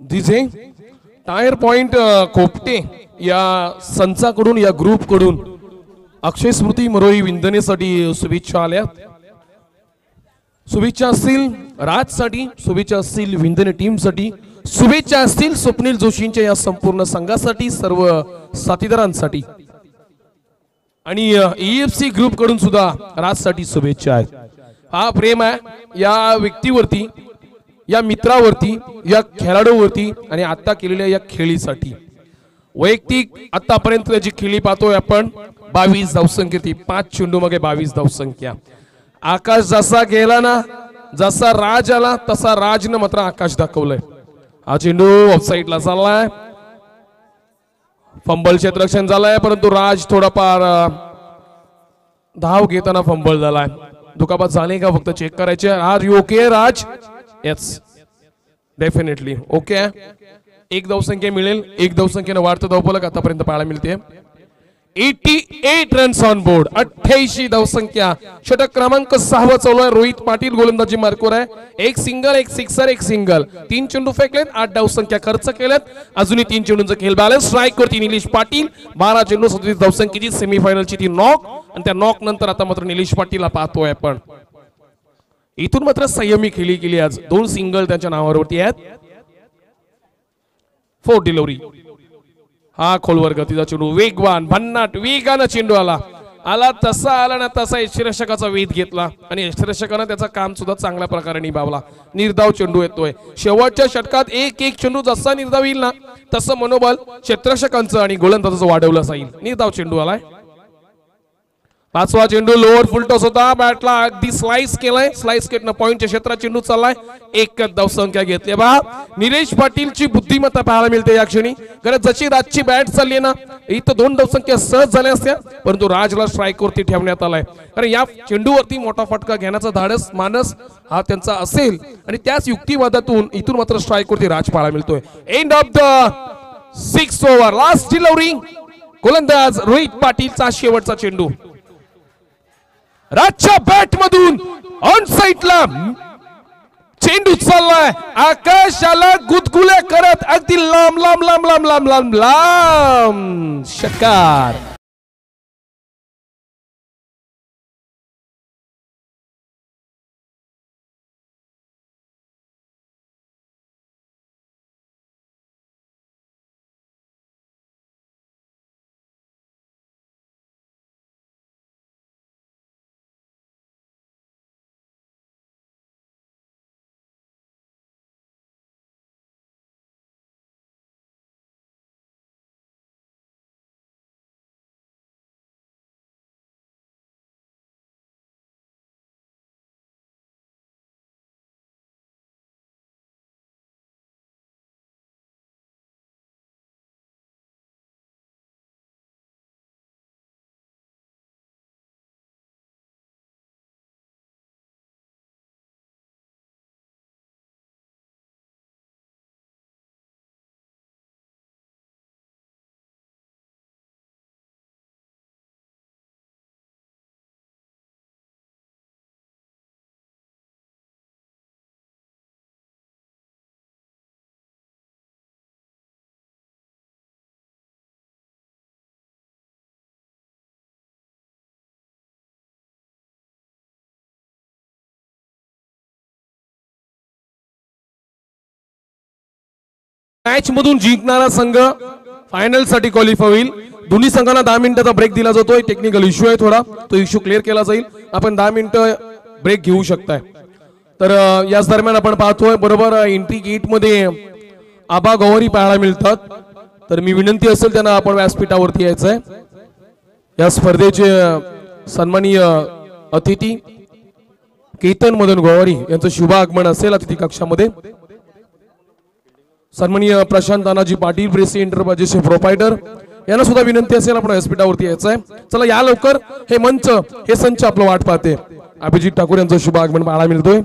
Speaker 3: दिजे टायर पॉइंट कोपटे या संचाकडून या ग्रुप कडून अक्षय स्मृती मरोई विंदनेसाठी शुभेच्छा आल्या. शुभेच्छा असतील राजसाठी, शुभेच्छा असतील विंदने टीम साठी, शुभेच्छा असतील स्वप्नील जोशींच्या या संपूर्ण संघासाठी, सर्व साथीदारांसाठी आणि EFC ग्रुप कडून सुद्धा राजसाठी शुभेच्छा आहेत. हा प्रेम आहे या व्यक्तीवरती, या मित्रावरती, या खेळाडूवरती आणि आता केलेल्या या खेळीसाठी. वैयक्तिक आतापर्यंत जी खेळी पाहतोय आपण 22 धावसंख्या, 5 चेंडू मागे 22 धावसंख्या. आकाश जसा गेला ना, जसा राज आला तसा राजनं मात्र आकाश दाखवलंय. हा चेंडू ऑफसाईडला चाललाय, फंबल क्षेत्ररक्षण झालाय, परंतु राज थोडाफार धाव घेताना फंबल झालाय. दुखापत झाली का फक्त चेक करायचे. Are you okay Raj? Yes definitely okay. एक धावसंख्या मिळेल, एक धावसंख्येने वाढतं धावफलक आतापर्यंत पाहायला मिळते. 88 रन्स ऑन बोर्ड, 88 धावसंख्या. षटक क्रमांक 6 चालू आहे. रोहित पाटील गोलंदाजी मार्कवर आहे. एक सिंगल, एक सिक्सर, एक सिंगल, 3 चेंडू फेकलेत, 8 धावसंख्या खर्च केल्यात. अजूनही 3 चेंडूंचा खेळ बॅलन्स. स्ट्राईक वरती निलेश पाटील, 12 चेंडू 37 धावसंख्येची. सेमीफायनलची ती नॉक आणि त्या नॉक नंतर आता मात्र निलेश पाटीलला पाहतोय आपण. इथून मात्र संयमी खेळी केली आज. 2 सिंगल त्यांच्या नावावरती आहेत. 4 डिलिव्हरी. हा खोलवर गतीचा चेंडू, वेगवान भन्नाट वेगानं चेंडू आला तसा आला ना तसा यष्टिरक्षकाचा वेध घेतला आणि यष्टिरक्षकानं त्याचं काम सुद्धा चांगल्या प्रकारे निभावला. निर्धाव चेंडू येतोय. शेवटच्या षटकात एक चेंडू जसा निर्धाव येईल ना तसं मनोबल क्षेत्ररक्षकांचं आणि गोलंदाजाचं वाढवलं जाईल. निर्धाव चेंडू आलाय. 5वा चेंडू लोअर फुल टॉस होता. बॅटला अगदी स्लाइस केलाय. स्लाइस केटनं पॉइंटच्या क्षेत्रात चेंडू चाललाय. एक धावसंख्या घेतली. बा निलेश पाटीलची बुद्धिमत्ता पाहायला मिळते या क्षणी. कारण जशी राजची बॅट चालली ना इथं 2 धावसंख्या सहज झाल्या असत्या, परंतु राजला स्ट्राईक वरती ठेवण्यात आलाय. कारण या चेंडूवरती मोठा फटका घेण्याचा धाडस मानस हा त्यांचा असेल आणि त्याच युक्तिवादातून इथून मात्र स्ट्राईक वरती राज पाहायला मिळतोय. End of the 6th over, last delivery. गोलंदाज रोहित पाटीलचा शेवटचा चेंडू. राजच्या बॅट मधून ऑन साईडला चेंडू चाललाय. आकाशाला गुदगुल्या करत अगदी लांब लांब लांब लांब लांब लांब लांब षटकार. मॅच मधून जिंकणारा संघ फायनल साठी क्वालिफाय होईल. दोन्ही संघांना 10 मिनिटाचा ब्रेक दिला जातोय. टेक्निकल इश्यू आहे थोडा, तो इश्यू क्लिअर केला जाईल. आपण 10 मिनिटं ब्रेक घेऊ शकताय. तर याच दरम्यान आपण पाहतोय बरोबर एंट्री गेट मध्ये आबा गौरी पाहायला मिळतात. तर मी विनंती असेल त्यांना आपण व्यासपीठावरती यायचंय. या स्पर्धेचे सन्माननीय अतिथी केतन मदन गोवारी यांचं शुभ आगमन असेल अतिथी कक्षामध्ये. सन्माननीय प्रशांत तानाजी पाटील प्रेसी एंटरप्राइजेसचे प्रोपायटर यांना सुद्धा विनंती असेल आपण व्यासपीठावरती यायचं आहे. चला या लवकर, हे मंच हे संच आपलं वाट पाहते. अभिजित ठाकूर यांचं शुभ आगमन पाहायला मिळतोय.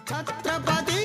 Speaker 4: छत्रपती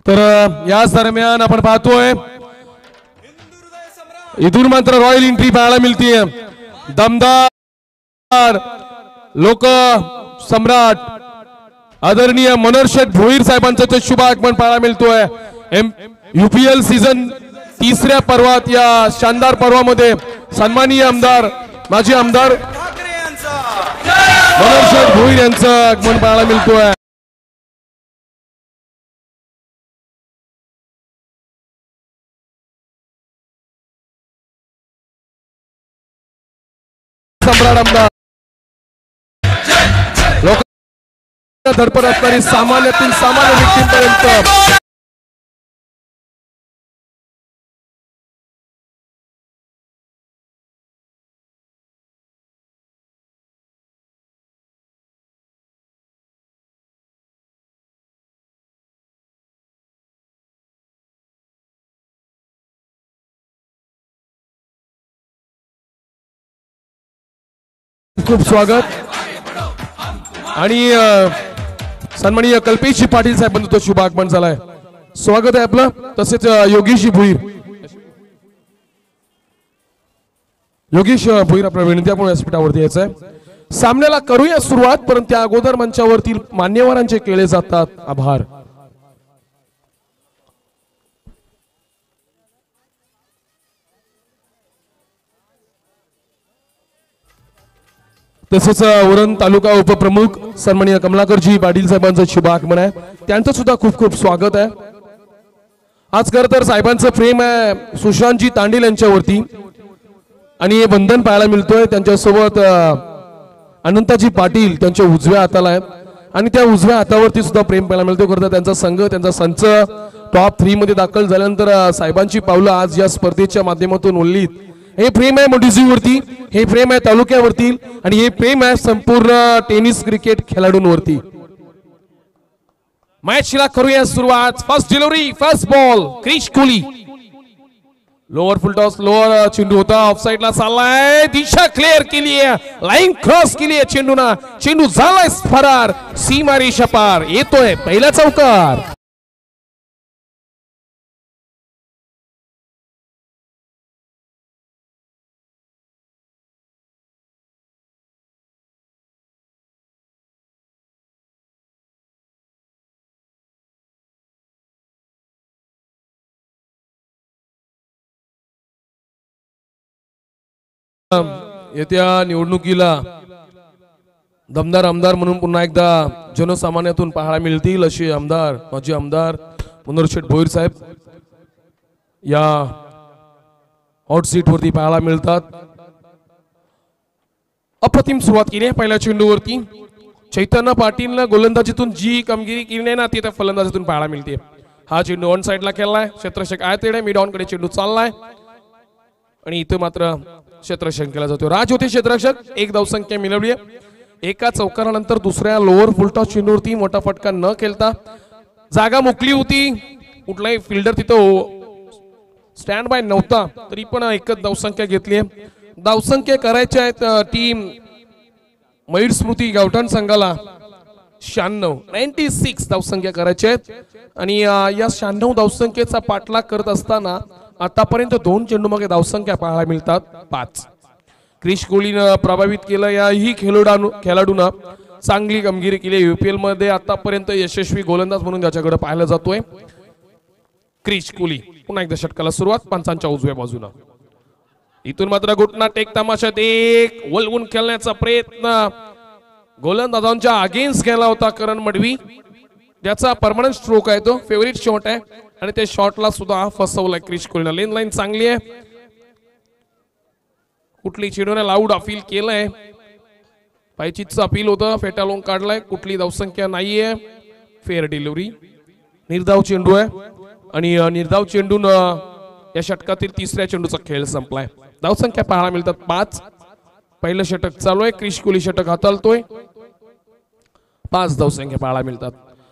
Speaker 3: तर याच दरम्यान आपण पाहतोय इथून मात्र रॉयल एंट्री पाहायला मिळतीये. दमदार लोक सम्राट आदरणीय मनोहर शेठ भोईर साहेबांचं शुभ आगमन पाहायला मिळतोय. UPL सीझन तिसऱ्या पर्वात या शानदार पर्वामध्ये सन्माननीय आमदार माजी आमदार मनोहर शेठ भोईर यांचं आगमन पाहायला मिळतोय. दमदार आमदार लोक धडपड असणारी सामान्यातील सामान्य व्यक्तींपर्यंत खूप स्वागत आणि सन्माननीय कल्पेशजी पाटील साहेबांचं तो शुभ आगमन झालाय. स्वागत आहे आपलं. तसेच योगेशजी भुईर आपल्या विनंती आपण व्यासपीठावरती यायचं आहे. सामन्याला करूया सुरुवात, परंतु त्या अगोदर मंचावरतील मान्यवरांचे केले जातात आभार. तसेच उरण तालुका उपप्रमुख सन्माननीय कमलाकरजी पाटील साहेबांचं शुभ आगमन आहे. त्यांचं सुद्धा खूप खूप स्वागत आहे. आज खरं तर साहेबांचं प्रेम आहे सुशांतजी तांडील यांच्यावरती आणि हे बंधन पाहायला मिळतोय. त्यांच्यासोबत अनंताजी पाटील त्यांच्या उजव्या हाताला आहे आणि त्या उजव्या हातावरती सुद्धा प्रेम पाहायला मिळतोय. खरं तर त्यांचा संघ त्यांचा संच टॉप 3 मध्ये दाखल झाल्यानंतर साहेबांची पावलं आज या स्पर्धेच्या माध्यमातून उरलीत. हे प्रेम आहे मोठीजीवरती, हे प्रेम आहे तालुक्यावरती आणि हे प्रेम आहे संपूर्ण टेनिस क्रिकेट खेळाडूंवरती. मॅचला करूया सुरुवात. First delivery, first ball, Krish Kohli. Lower full toss, lower चेंडू होता, ऑफ साइडला चाललाय, दिशा क्लिअर केली आहे, लाईन क्रॉस केली आहे चेंडूना, चेंडू झालाय फरार, सीमा रेषा पार, येतोय पहिला चौकार. येत्या निवडणुकीला दमदार आमदार म्हणून पुन्हा एकदा जनसामान्यातून पाहायला मिळतील असे आमदार, माजी आमदार मनोहर शेठ भोईर साहेब या हॉट सीट वरती पाहायला मिळतात. अप्रतिम सुरुवात केली आहे पहिल्या चेंडूवरती. चैतन्य पाटीलनं गोलंदाजीतून जी कामगिरी केली नाही ना ती त्या फलंदाजीतून पाहायला मिळते. हा चेंडू ऑन साइडला केलाय, क्षेत्ररक्षक आहे मिड ऑन कडे चेंडू चाललाय आणि इथं मात्र क्षेत्ररक्षण केला जातो. राज होते क्षेत्ररक्षक, एक धावसंख्या मिळवली आहे. एका चौकारानंतर दुसऱ्या लोअर फुलटॉस चेंडूवरती मोठा फटका न खेळता जागा मोकळी होती, कुठलाही फिल्डर तिथं स्टँड बाय नव्हता तरी पण एकच धावसंख्या घेतली आहे. धावसंख्या करायच्या आहेत टीम मयूर स्मृती गावठाण संघाला 96 धावसंख्या करायच्या आहेत आणि या 96 धावसंख्येचा पाठलाग करत असताना आतापर्यंत 2 चेंडू मागे धावसंख्या पाहायला मिळतात 5. क्रिश कोहलीनं प्रभावित केलं. याही खेळाडूंना चांगली कामगिरी केली. यूपीएल मध्ये आतापर्यंत यशस्वी गोलंदाज म्हणून ज्याच्याकडे पाहायला जातोय क्रिश कोहली. पुन्हा एकदा षटकाला सुरुवात पंचांच्या उजव्या बाजूला. इथून मात्र घुटना टेक तमाशात एक वलवून खेळण्याचा प्रयत्न गोलंदाजांच्या अगेन्स्ट केला होता करण मडवी. त्याचा परमनंट स्ट्रोक आहे, तो फेवरेट शॉट आहे आणि त्या शॉटला सुद्धा फसवलाय क्रिश कोहलीनं. लेन लाईन चांगली आहे, कुठली चेंडूने लाऊड अपील केलंय, पायचीचं अपील होतं, फेटाळून काढलाय, कुठली धावसंख्या नाहीये. फेअर डिलिव्हरी, निर्धाव चेंडू आहे आणि निर्धाव चेंडून या षटकातील तिसऱ्या चेंडूचा खेळ संपलाय. धावसंख्या पाहायला मिळतात 5. पहिलं षटक चालू आहे, क्रिश कोहली षटक हाताळतोय, 5 धावसंख्या पाहायला मिळतात.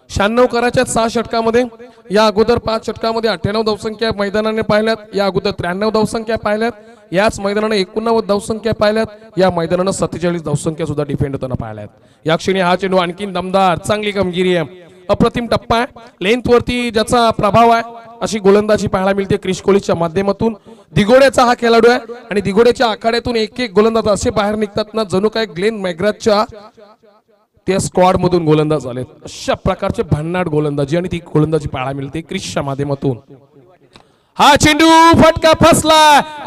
Speaker 3: 96 करायच्या 6 षटकामध्ये. या अगोदर 5 षटकामध्ये 98 धावसंख्या मैदानाने पाहिल्यात, या अगोदर 93 धावसंख्या पाहिल्यात, याच मैदानाने 89 धावसंख्या पाहिल्यात, या मैदानानं 47 धावसंख्या सुद्धा डिफेंड होताना पाहिल्यात. या क्षणी हा चेंडू आणखीन दमदार, चांगली कामगिरी आहे, अप्रतिम टप्पा आहे, लेंथ वरती ज्याचा प्रभाव आहे अशी गोलंदाजी पाहायला मिळते क्रिश कोहलीच्या माध्यमातून. दिघोड्याचा हा खेळाडू आहे आणि दिघोड्याच्या आखाड्यातून एक एक गोलंदाज असे बाहेर निघतात ना जणू काय ग्लेन मॅग्राथच्या त्या स्क्वॉड मधून गोलंदाज आलेत. अशा प्रकारचे भन्नाट गोलंदाजी आणि ती गोलंदाजी पाहायला मिळते क्रिशच्या माध्यमातून. हा चेंडू फटका फसला,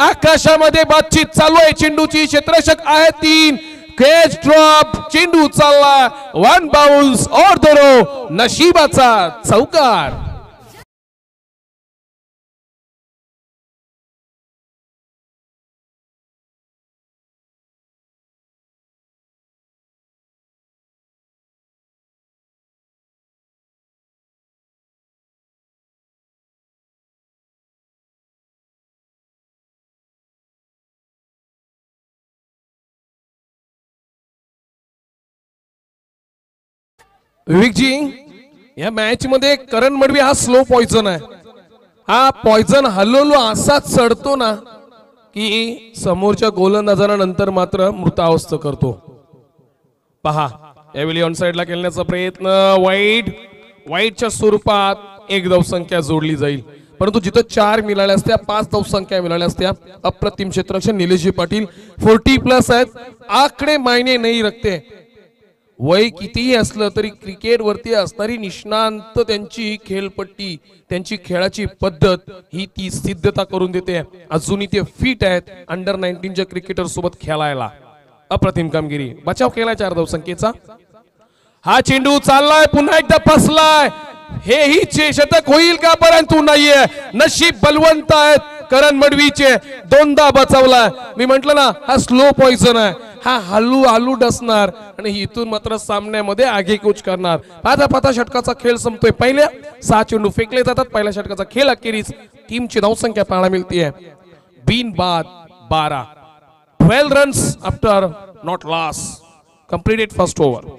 Speaker 3: आकाशामध्ये बातचीत चालू आहे चेंडूची. क्षेत्ररक्षक आहे 3, कॅच ड्रॉप, चेंडू चालला, 1 बाउन्स और दोरो, नशिबाचा चौकार. विवेकजी, या मॅच मध्ये करण मडवी हा स्लो पॉइझन आहे. हा पॉइझन हलवलो असाच चढतो ना की समोरच्या गोलंदाजाला नंतर मात्र मृतावस्थ करतो. पहा, यावेळी ऑन साइडला खेळण्याचा प्रयत्न, वाईटच्या स्वरूपात एक धावसंख्या जोडली जाईल. परंतु जिथं 4 मिळाल्या असत्या, 5 धावसंख्या मिळाल्या असत्या. अप्रतिम क्षेत्ररक्षण निलेशजी पाटील 40+ आहेत. आकडे मायने नाही रखते. वय कितीही असलं तरी क्रिकेट वरती असणारी निष्णांत त्यांची खेळपट्टी, त्यांची खेळाची पद्धत ही ती सिद्धता करून देते. अजूनही ते फिट आहेत अंडर 19च्या क्रिकेटर सोबत खेळायला. अप्रतिम कामगिरी, बचाव केला 4 धावसंख्येचा. हा चेंडू चाललाय, पुन्हा एकदा फसलाय. हेही शतक होईल का? परंतु नाहीये. नशीब बलवंत आहेत करण मडवीचे, 2दा बचावलाय. मी म्हंटल ना, हा स्लो पॉइझन आहे. हा हलू डसणार आणि इथून मात्र सामन्यामध्ये आगेकूच करणार. पाता षटकाचा खेळ संपतोय. पहिल्या 6 चेंडू फेकले जातात. पहिल्या षटकाचा खेळ अखेरीस टीमची धावसंख्या पाहायला मिळते. बिन बाद 12, 12 runs after not loss, completed first over.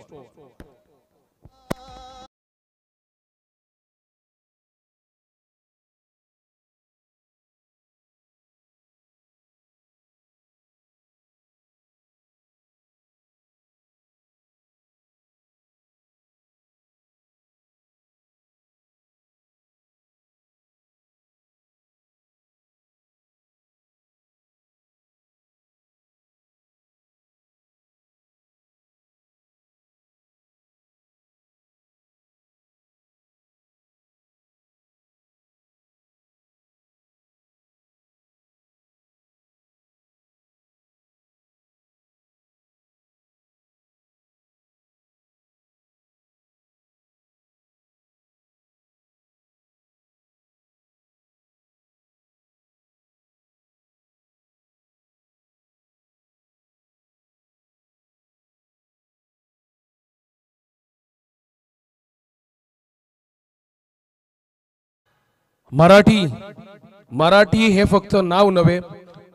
Speaker 3: Marathi हे फक्त नाव नव्हे,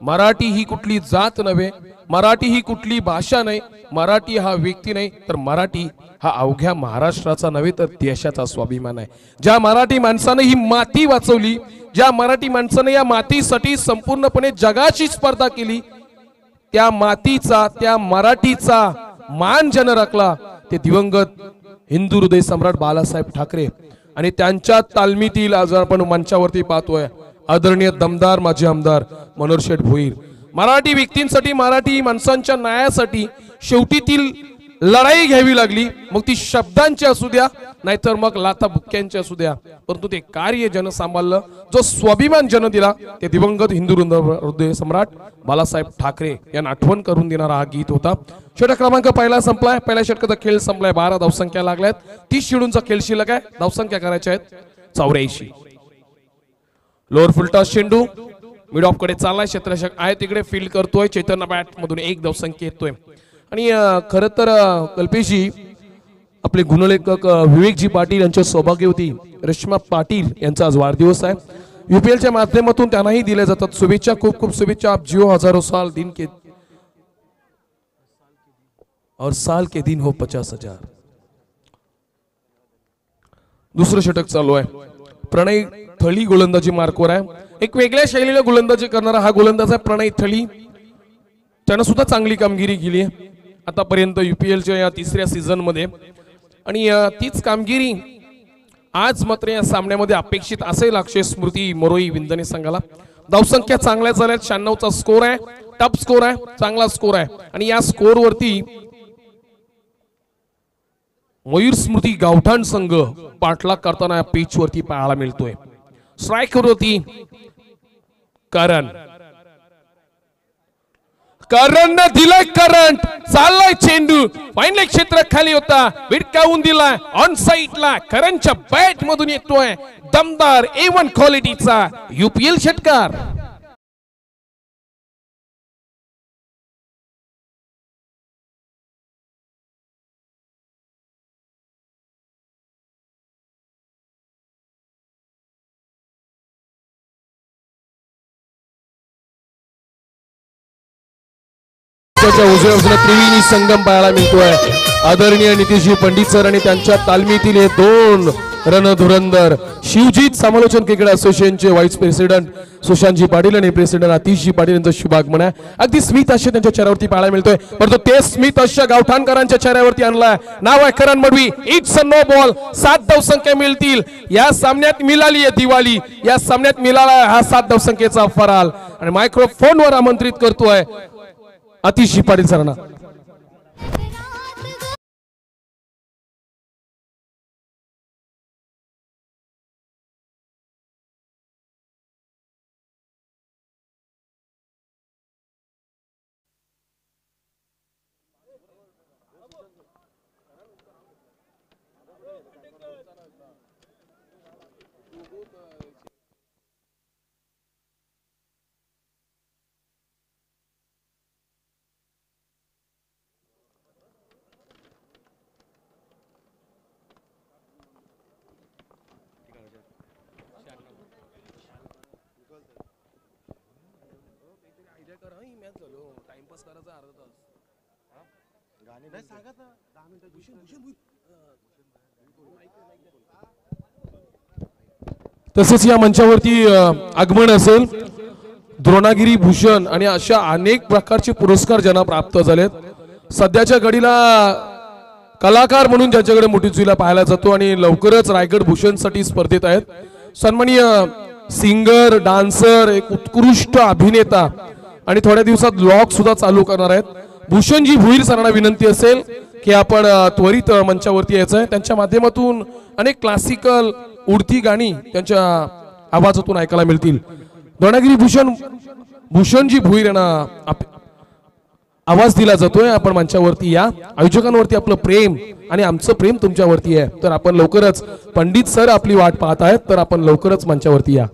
Speaker 3: मराठी ही कुठली जात नव्हे, मराठी ही कुठली भाषा नाही, मराठी हा व्यक्ती नाही, तर मराठी हा अवघ्या महाराष्ट्राचा नव्हे तर देशाचा स्वाभिमान आहे. ज्या मराठी माणसाने ही माती वाचवली, ज्या मराठी माणसाने या मातीसाठी संपूर्णपणे जगाची स्पर्धा केली, त्या मातीचा, त्या मराठीचा मान ज्यानं राखला ते दिवंगत हिंदू हृदय सम्राट बाळासाहेब ठाकरे. आणि त्यांच्या तालमीतील आज आपण मंचावरती पाहतोय आदरणीय दमदार माजी आमदार मनोहर शेठ भोईर. मराठी व्यक्तींसाठी, मराठी माणसांच्या न्यायासाठी शेवटी ती लढाई घ्यावी लागली. मग ती शब्दांची असू द्या नाहीतर मग लाथा बुक्क्यांची असू द्या, परंतु ते कार्य जन सांभाळलं, जो स्वाभिमान जन दिला ते दिवंगत हिंदू हृदय सम्राट बाळासाहेब ठाकरे यांना आठवण करून देणारा हा गीत होता. षटक क्रमांक पहिला संपलाय. पहिल्या षटकाचा खेळ संपलाय. 12 धावसंख्या लागल्यात. 30 चेंडूंचा खेळ शिल्लक आहे. धावसंख्या करायच्या आहेत 84. लोअर फुलटॉस चेंडू मिड ऑफ कडे चाललाय. क्षेत्ररक्षक आहे तिकडे फील्ड करतोय. चैतन्य बॅट मधून एक धावसंख्या येतोय. आणि खरं तर कल्पेशजी, आपले गुणलेखक विवेकजी पाटील यांच्या सौभाग्यवती रेश्मा पाटील यांचा आज वाढदिवस आहे. यूपीएलच्या माध्यमातून त्यांनाही दिल्या जातात शुभेच्छा. खूप खूप शुभेच्छा. आप जिओ हजारों साल दिन के और साल के दिन हो 50,000. दुसरं षटक चालू आहे. प्रणय थळी गोलंदाजी मार्कवर आहे. एक वेगळ्या शैलीला गोलंदाजी करणारा हा गोलंदाज आहे प्रणय थळी. त्यानं सुद्धा चांगली कामगिरी केली आहे आतापर्यंत यूपीएलच्या या 3ऱ्या सीझन मध्ये. आणि तीच कामगिरी आज मात्र या सामन्यामध्ये अपेक्षित असेल अक्षय स्मृती मोरोई विंदणे संघाला. धावसंख्या चांगल्या झाल्यात. 96चा स्कोर आहे. टॉप स्कोर आहे. चांगला स्कोर आहे. आणि या स्कोर वरती मयूर स्मृती गावठाण संघ पाठलाग करताना या पिच वरती पाहायला मिळतोय. स्ट्राइक वरती करण दिलाय. करंट चाललाय चेंडू फाईनल क्षेत्र खाली होता, विडकावून दिलाय ऑन साइडला. करणच्या बॅट मधून येतोय दमदार A1 क्वालिटीचा यूपीएल षटकार. उजव्या बाजूला त्रिवेणी संगम पाहायला मिळतोय. आदरणीय नितीशजी पंडित सर आणि त्यांच्या तालमीतील हे दोन रणधुरंदर शिवजीत समालोचन क्रिकेट असोसिएशनचे व्हाईस प्रेसिडेंट सुशांतजी पाटील आणि प्रेसिडेंट आतिशजी पाटील यांचं शुभागमन आहे. अगदी स्मित हास्य त्यांच्या चेहऱ्यावरती पाहायला मिळतोय, परंतु ते स्मित हास्य गावठाणकरांच्या चेहऱ्यावरती आणलाय. नाव आहे Karan Madvi. It's a no ball. 7 धावसंख्या मिळतील या सामन्यात. मिळाली आहे दिवाळी या सामन्यात. मिळाला हा 7 धावसंख्येचा फराल आणि मायक्रोफोनवर आमंत्रित करतोय आतिशजी पाटील सरांना. तसेच या मंचावरती आगमन असेल द्रोणागिरी भूषण आणि अशा अनेक प्रकारचे पुरस्कार ज्यांना प्राप्त झालेत. सध्याच्या घडीला कलाकार म्हणून ज्यांच्याकडे मोठी जुईला पाहायला जातो आणि लवकरच रायगड भूषण साठी स्पर्धेत आहेत. सन्माननीय सिंगर, डान्सर, एक उत्कृष्ट अभिनेता आणि थोड्या दिवसात ब्लॉग सुद्धा चालू करणार आहेत. भूषणजी भुईर सरांना विनंती असेल की आपण त्वरित मंचावरती यायचं आहे. त्यांच्या माध्यमातून अनेक क्लासिकल उडती गाणी त्यांच्या आवाजातून ऐकायला मिळतील. द्रोणागिरी भूषणजी भुईर यांना आवाज दिला जातोय. आपण मंचावरती या. आयोजकांवरती आपलं प्रेम आणि आमचं प्रेम तुमच्यावरती आहे. तर आपण लवकरच पंडित सर आपली वाट पाहत आहेत. तर आपण लवकरच मंचावरती या.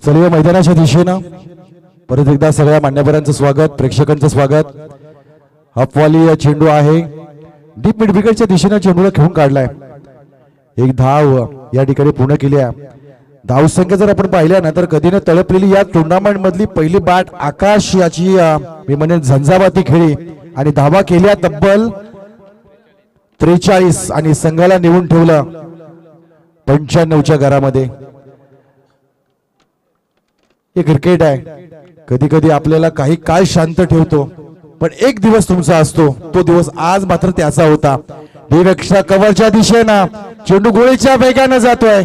Speaker 4: चलिए मैदानाच्या दिशेनं परत एकदा सगळ्या मान्यवरांचं स्वागत, प्रेक्षकांचं स्वागत. हफवाली चेंडू आहे. डीप मिड विकेटच्या दिशेनं चेंडूला खेळून काढलाय. एक धाव या ठिकाणी पूर्ण केली आहे. धावसंख्या जर आपण पाहिल्या ना तर कधी न तळपलेली या टुर्नामेंट मधली पहिली बॅट आकाश याची मी म्हणेन झंझावाती खेळी आणि धावा केल्या तब्बल 43 आणि संघाला निवून ठेवलं 95च्या घरामध्ये. हे क्रिकेट आहे. कधी कधी आपल्याला काही काळ शांत ठेवतो पण एक दिवस तुमचा असतो. तो दिवस आज मात्र त्याचा होता. डिरेक्शा कव्हरच्या दिशेनं चेंडू गोळीच्या वेगानं जातोय.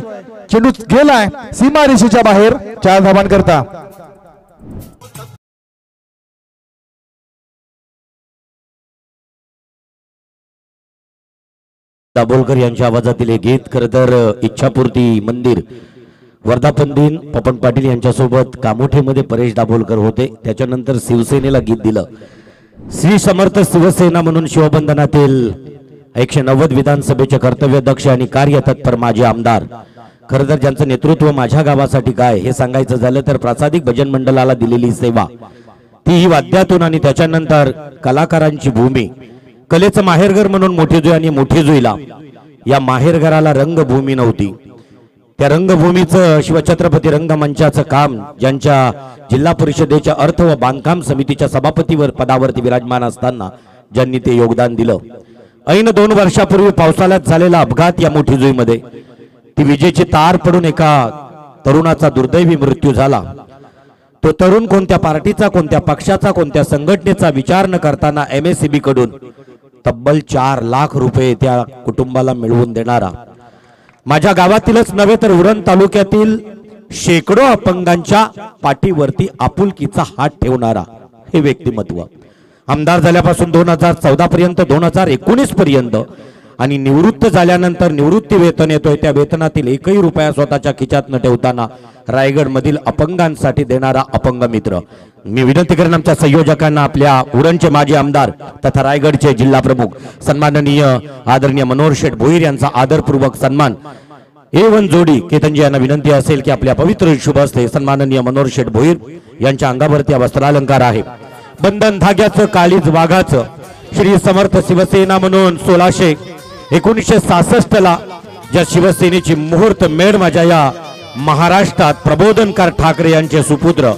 Speaker 4: चेंडू गेलाय सीमा रेषेच्या बाहेर. 4 धावांकरता
Speaker 2: दाभोलकर यांच्या आवाजातील हे गीत खरं तर इच्छापूर्ती मंदिर वर्धापन दिन पपन पाटील यांच्यासोबत कामोठेमध्ये परेश दाभोलकर होते. त्याच्यानंतर शिवसेनेला गीत दिलं. श्री समर्थ शिवसेना म्हणून शिवबंधनातील 190 विधानसभेचे कर्तव्यदक्ष आणि कार्यतत्पर माजी आमदार. खरं तर ज्यांचं नेतृत्व माझ्या गावासाठी काय हे सांगायचं झालं तर प्रासादिक भजन मंडळाला दिलेली सेवा तीही वाद्यातून आणि त्याच्यानंतर कलाकारांची भूमी कलेचं माहेरघर म्हणून मोठी जुई आणि मोठी जुईला या माहेरघराला रंगभूमी नव्हती. त्या रंगभूमीचं शिवछत्रपती रंगमंचाचं काम ज्यांच्या जिल्हा परिषदेच्या अर्थ व बांधकाम समितीच्या सभापतीवर पदावरती विराजमान असताना ज्यांनी ते योगदान दिलं. ऐन 2 वर्षापूर्वी पावसाळ्यात झालेला अपघात या मोठी जुईमध्ये ती विजेची तार पडून एका तरुणाचा दुर्दैवी मृत्यू झाला. तो तरुण कोणत्या पार्टीचा, कोणत्या पक्षाचा, कोणत्या संघटनेचा विचार न करताना MSCB कडून तब्बल 4 लाख रुपये त्या कुटुंबाला मिळवून देणारा, माझ्या गावातीलच नव्हे तर उरण तालुक्यातील शेकडो अपंगांच्या पाठीवरती आपुलकीचा हात ठेवणारा हे व्यक्तिमत्व आमदार झाल्यापासून 2014 पर्यंत 2019 पर्यंत आणि निवृत्त झाल्यानंतर निवृत्ती वेतन येतोय त्या वेतनातील 1ही रुपया स्वतःच्या खिशात न ठेवताना रायगड मधील अपंगांसाठी देणारा अपंग मित्र. मी विनंती करेन आमच्या संयोजकांना आपल्या उरणचे माजी आमदार तथा रायगडचे जिल्हा प्रमुख सन्माननीय आदरणीय मनोहर शेठ भोईर यांचा आदरपूर्वक सन्मान A1 जोडी केतनजी यांना विनंती असेल की आपल्या पवित्र शुभ हस्ते सन्माननीय मनोहर शेठ भोईर यांच्या अंगावरती वस्त्रालंकार आहे. बंधन धाग्याचं काळीज वाघाचं श्री समर्थ शिवसेना म्हणून 1966 ला ज्या शिवसेनेची मुहूर्त मेढ माझ्या या महाराष्ट्रात प्रबोधनकार ठाकरे यांचे सुपुत्र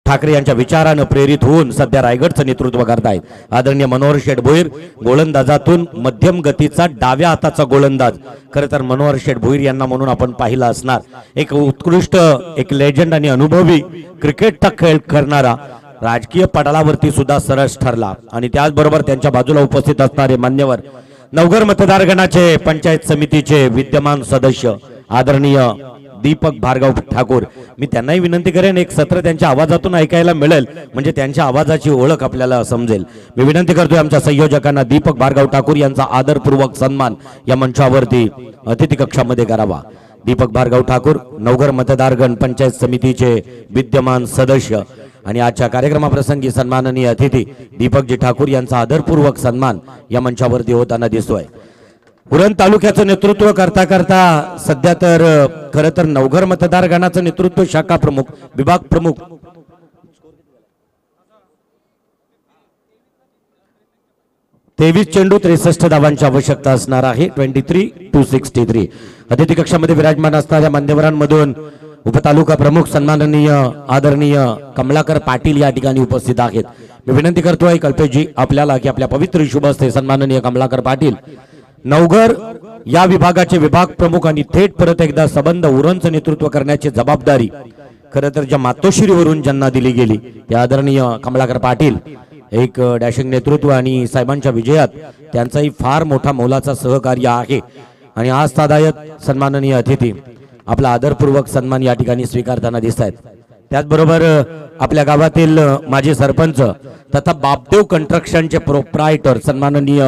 Speaker 2: ठाकरे यांच्या विचारानं प्रेरित होऊन सध्या रायगडचं नेतृत्व करतायत आदरणीय मनोहर शेठ भोईर. गोलंदाजातून मध्यम गतीचा डाव्या हाताचा गोलंदाज. खरं तर मनोहर शेठ भोईर यांना म्हणून आपण पाहिला असणार एक उत्कृष्ट, एक लेजंड आणि अनुभवी क्रिकेटचा खेळ करणारा, राजकीय पटलावरती सुद्धा सरस ठरला. आणि त्याचबरोबर त्यांच्या बाजूला उपस्थित असणारे मान्यवर नवघर मतदारगणाचे पंचायत समितीचे विद्यमान सदस्य आदरणीय दीपक भार्गव ठाकूर. मी त्यांनाही विनंती करेन एक सत्र त्यांच्या आवाजातून ऐकायला मिळेल, म्हणजे त्यांच्या आवाजाची ओळख आपल्याला समजेल. मी विनंती करतोय आमच्या संयोजकांना दीपक भार्गव ठाकूर यांचा आदरपूर्वक सन्मान या मंचावरती अतिथी कक्षामध्ये करावा. दीपक भार्गव ठाकूर नवघर मतदारगण पंचायत समितीचे विद्यमान सदस्य आणि आजच्या कार्यक्रमाप्रसंगी सन्माननीय अतिथी दीपकजी ठाकूर यांचा आदरपूर्वक सन्मान या मंचावरती होताना दिसतोय. उरण तालुक्याचं नेतृत्व करता करता सध्या तर खरं तर नवघर मतदारगणाचं नेतृत्व शाखा प्रमुख, विभाग प्रमुख 23 चेंडू 63 धावांची आवश्यकता असणार आहे. 23-63. अतिथी कक्षामध्ये विराजमान असणाऱ्या मान्यवरांमधून उपतालुका प्रमुख सन्माननीय आदरणीय कमलाकर पाटील या ठिकाणी उपस्थित आहेत. मी विनंती करतोय कल्पेशजी आपल्याला की आपल्या पवित्र शुभ हस्ते सन्माननीय कमलाकर पाटील नवघर या विभागाचे विभाग प्रमुख आणि थेट परत एकदा संबंध उरणचं नेतृत्व करण्याची जबाबदारी खरं तर ज्या मातोश्रीवरून ज्यांना दिली गेली त्या आदरणीय कमलाकर पाटील एक डॅशिंग नेतृत्व आणि साहेबांच्या विजयात त्यांचाही फार मोठा मोलाचा सहकार्य आहे. आणि आज तादायत सन्माननीय अतिथी आपला आदरपूर्वक सन्मान या ठिकाणी स्वीकारताना दिसत आहेत. त्याचबरोबर आपल्या गावातील माजी सरपंच तथा बापदेव कंस्ट्रक्शनचे प्रोप्रायटर सन्माननीय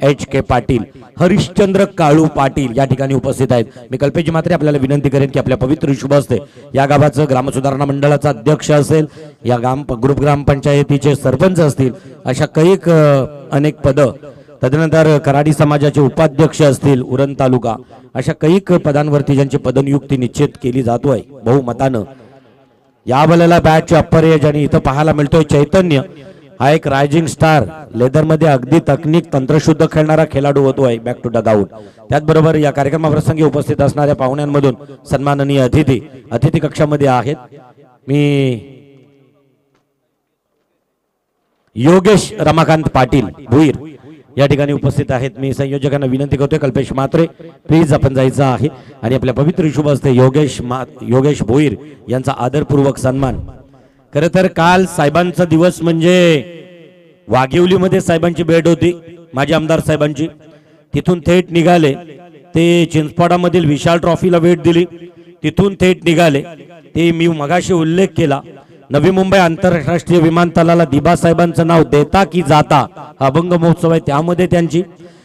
Speaker 2: HK पाटील, हरिश्चंद्र काळू पाटील या ठिकाणी उपस्थित आहेत. मी कल्पेशजी मात्र आपल्याला विनंती करेन की आपल्या पवित्र शुभ हस्ते या गावाचं ग्रामसुधारणा मंडळाचा अध्यक्ष असेल, या ग्रुप ग्रामपंचायतीचे सरपंच असतील, अशा कैक अनेक पद, तदनंतर कराडी समाजाचे उपाध्यक्ष असतील उरण तालुका, अशा कैक पदांवरती ज्यांची पदनियुक्ती निश्चित केली जातोय बहुमतानं. या बलाला बॅटचे अप्पर एज आणि इथं पाहायला मिळतोय चैतन्य हा एक रायझिंग स्टार, लेदर मध्ये अगदी तकनीक तंत्रशुद्ध खेळणारा खेळाडू होतोय बॅक टू डगआउट. त्याचबरोबर या कार्यक्रमाप्रसंगी उपस्थित असणाऱ्या पाहुण्यांमधून सन्माननीय अतिथी कक्षामध्ये आहेत. मी योगेश रमाकांत पाटील भुईर या ठिकाणी उपस्थित आहेत. मी संयोजकांना विनंती करतोय कल्पेश मात्रे प्लीज आपण जायचं आहे आणि आपल्या पवित्र शुभ हस्ते योगेश भोईर यांचा आदरपूर्वक सन्मान. खरं तर काल साहेबांचा दिवस म्हणजे वाघिवलीमध्ये साहेबांची भेट होती, माजी आमदार साहेबांची. तिथून थेट निघाले ते चिंचपाडामधील विशाल ट्रॉफीला भेट दिली, तिथून थेट निघाले ते मी मगाशी उल्लेख केला नवी मुंबई आंतरराष्ट्रीय विमानतळाला दिबा साहेबांचं नाव देता की जाता अभंग महोत्सव आहे त्यामध्ये त्यांची.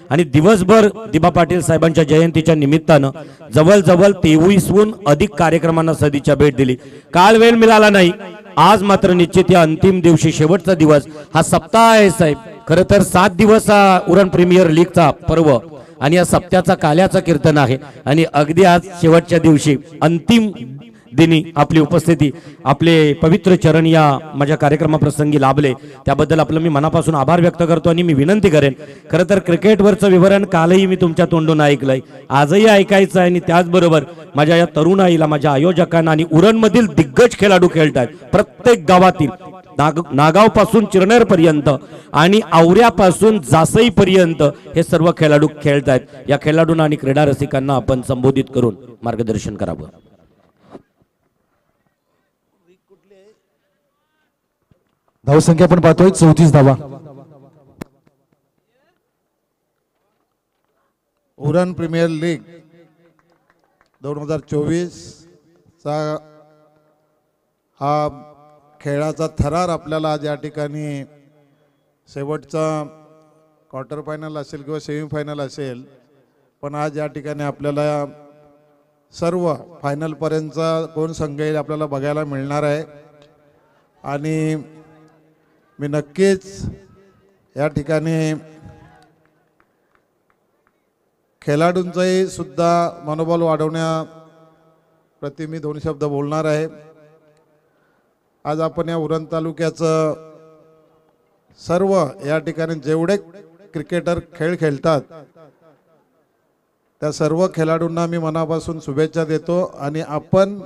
Speaker 2: आणि दिवसभर दिबा पाटील साहेबांच्या जयंतीच्या निमित्तानं जवळजवळ 23हून अधिक कार्यक्रमांना सदिच्छा भेट दिली. काल वेळ मिळाला नाही, आज मात्र निश्चित या अंतिम दिवशी शेवटचा दिवस हा सप्ताह आहे साहेब. खरं तर 7 दिवस हा उरण प्रीमियर लीगचा पर्व आणि या सप्त्याचा काल्याचा कीर्तन आहे. आणि अगदी आज शेवटच्या दिवशी अंतिम दिनी आपली उपस्थिती आपले पवित्र चरण या माझ्या कार्यक्रमाप्रसंगी लाभले त्याबद्दल आपलं मी मनापासून आभार व्यक्त करतो. आणि मी विनंती करेन, खरं तर क्रिकेटवरचं विवरण कालही मी तुमच्या तोंडून ऐकलंय, आजही ऐकायचं आहे. आणि त्याचबरोबर माझ्या या तरुणाईला, माझ्या आयोजकांना आणि उरणमधील दिग्गज खेळाडू खेळत आहेत प्रत्येक गावातील, नागाव पासून चिरनेर पर्यंत आणि आवऱ्यापासून जासई पर्यंत हे सर्व खेळाडू खेळत आहेत. या खेळाडूंना आणि क्रीडा रसिकांना आपण संबोधित करून मार्गदर्शन करावं.
Speaker 4: धावसंख्या पण पाहतोय 34 धावा.
Speaker 5: उरण प्रीमियर लीग 2024 चा हा खेळाचा थरार आपल्याला आज या ठिकाणी शेवटचा क्वार्टर फायनल असेल किंवा सेमीफायनल असेल, पण आज या ठिकाणी आपल्याला सर्व फायनलपर्यंतचा कोण संघ येईल आपल्याला बघायला मिळणार आहे. आणि मी नक्कीच या ठिकाणी खेळाडूंचाही सुद्धा मनोबल वाढवण्याप्रती मी 2 शब्द बोलणार आहे. आज आपण या उरण तालुक्याचं सर्व या ठिकाणी जेवढे क्रिकेटर खेळ खेळतात त्या सर्व खेळाडूंना मी मनापासून शुभेच्छा देतो आणि आपण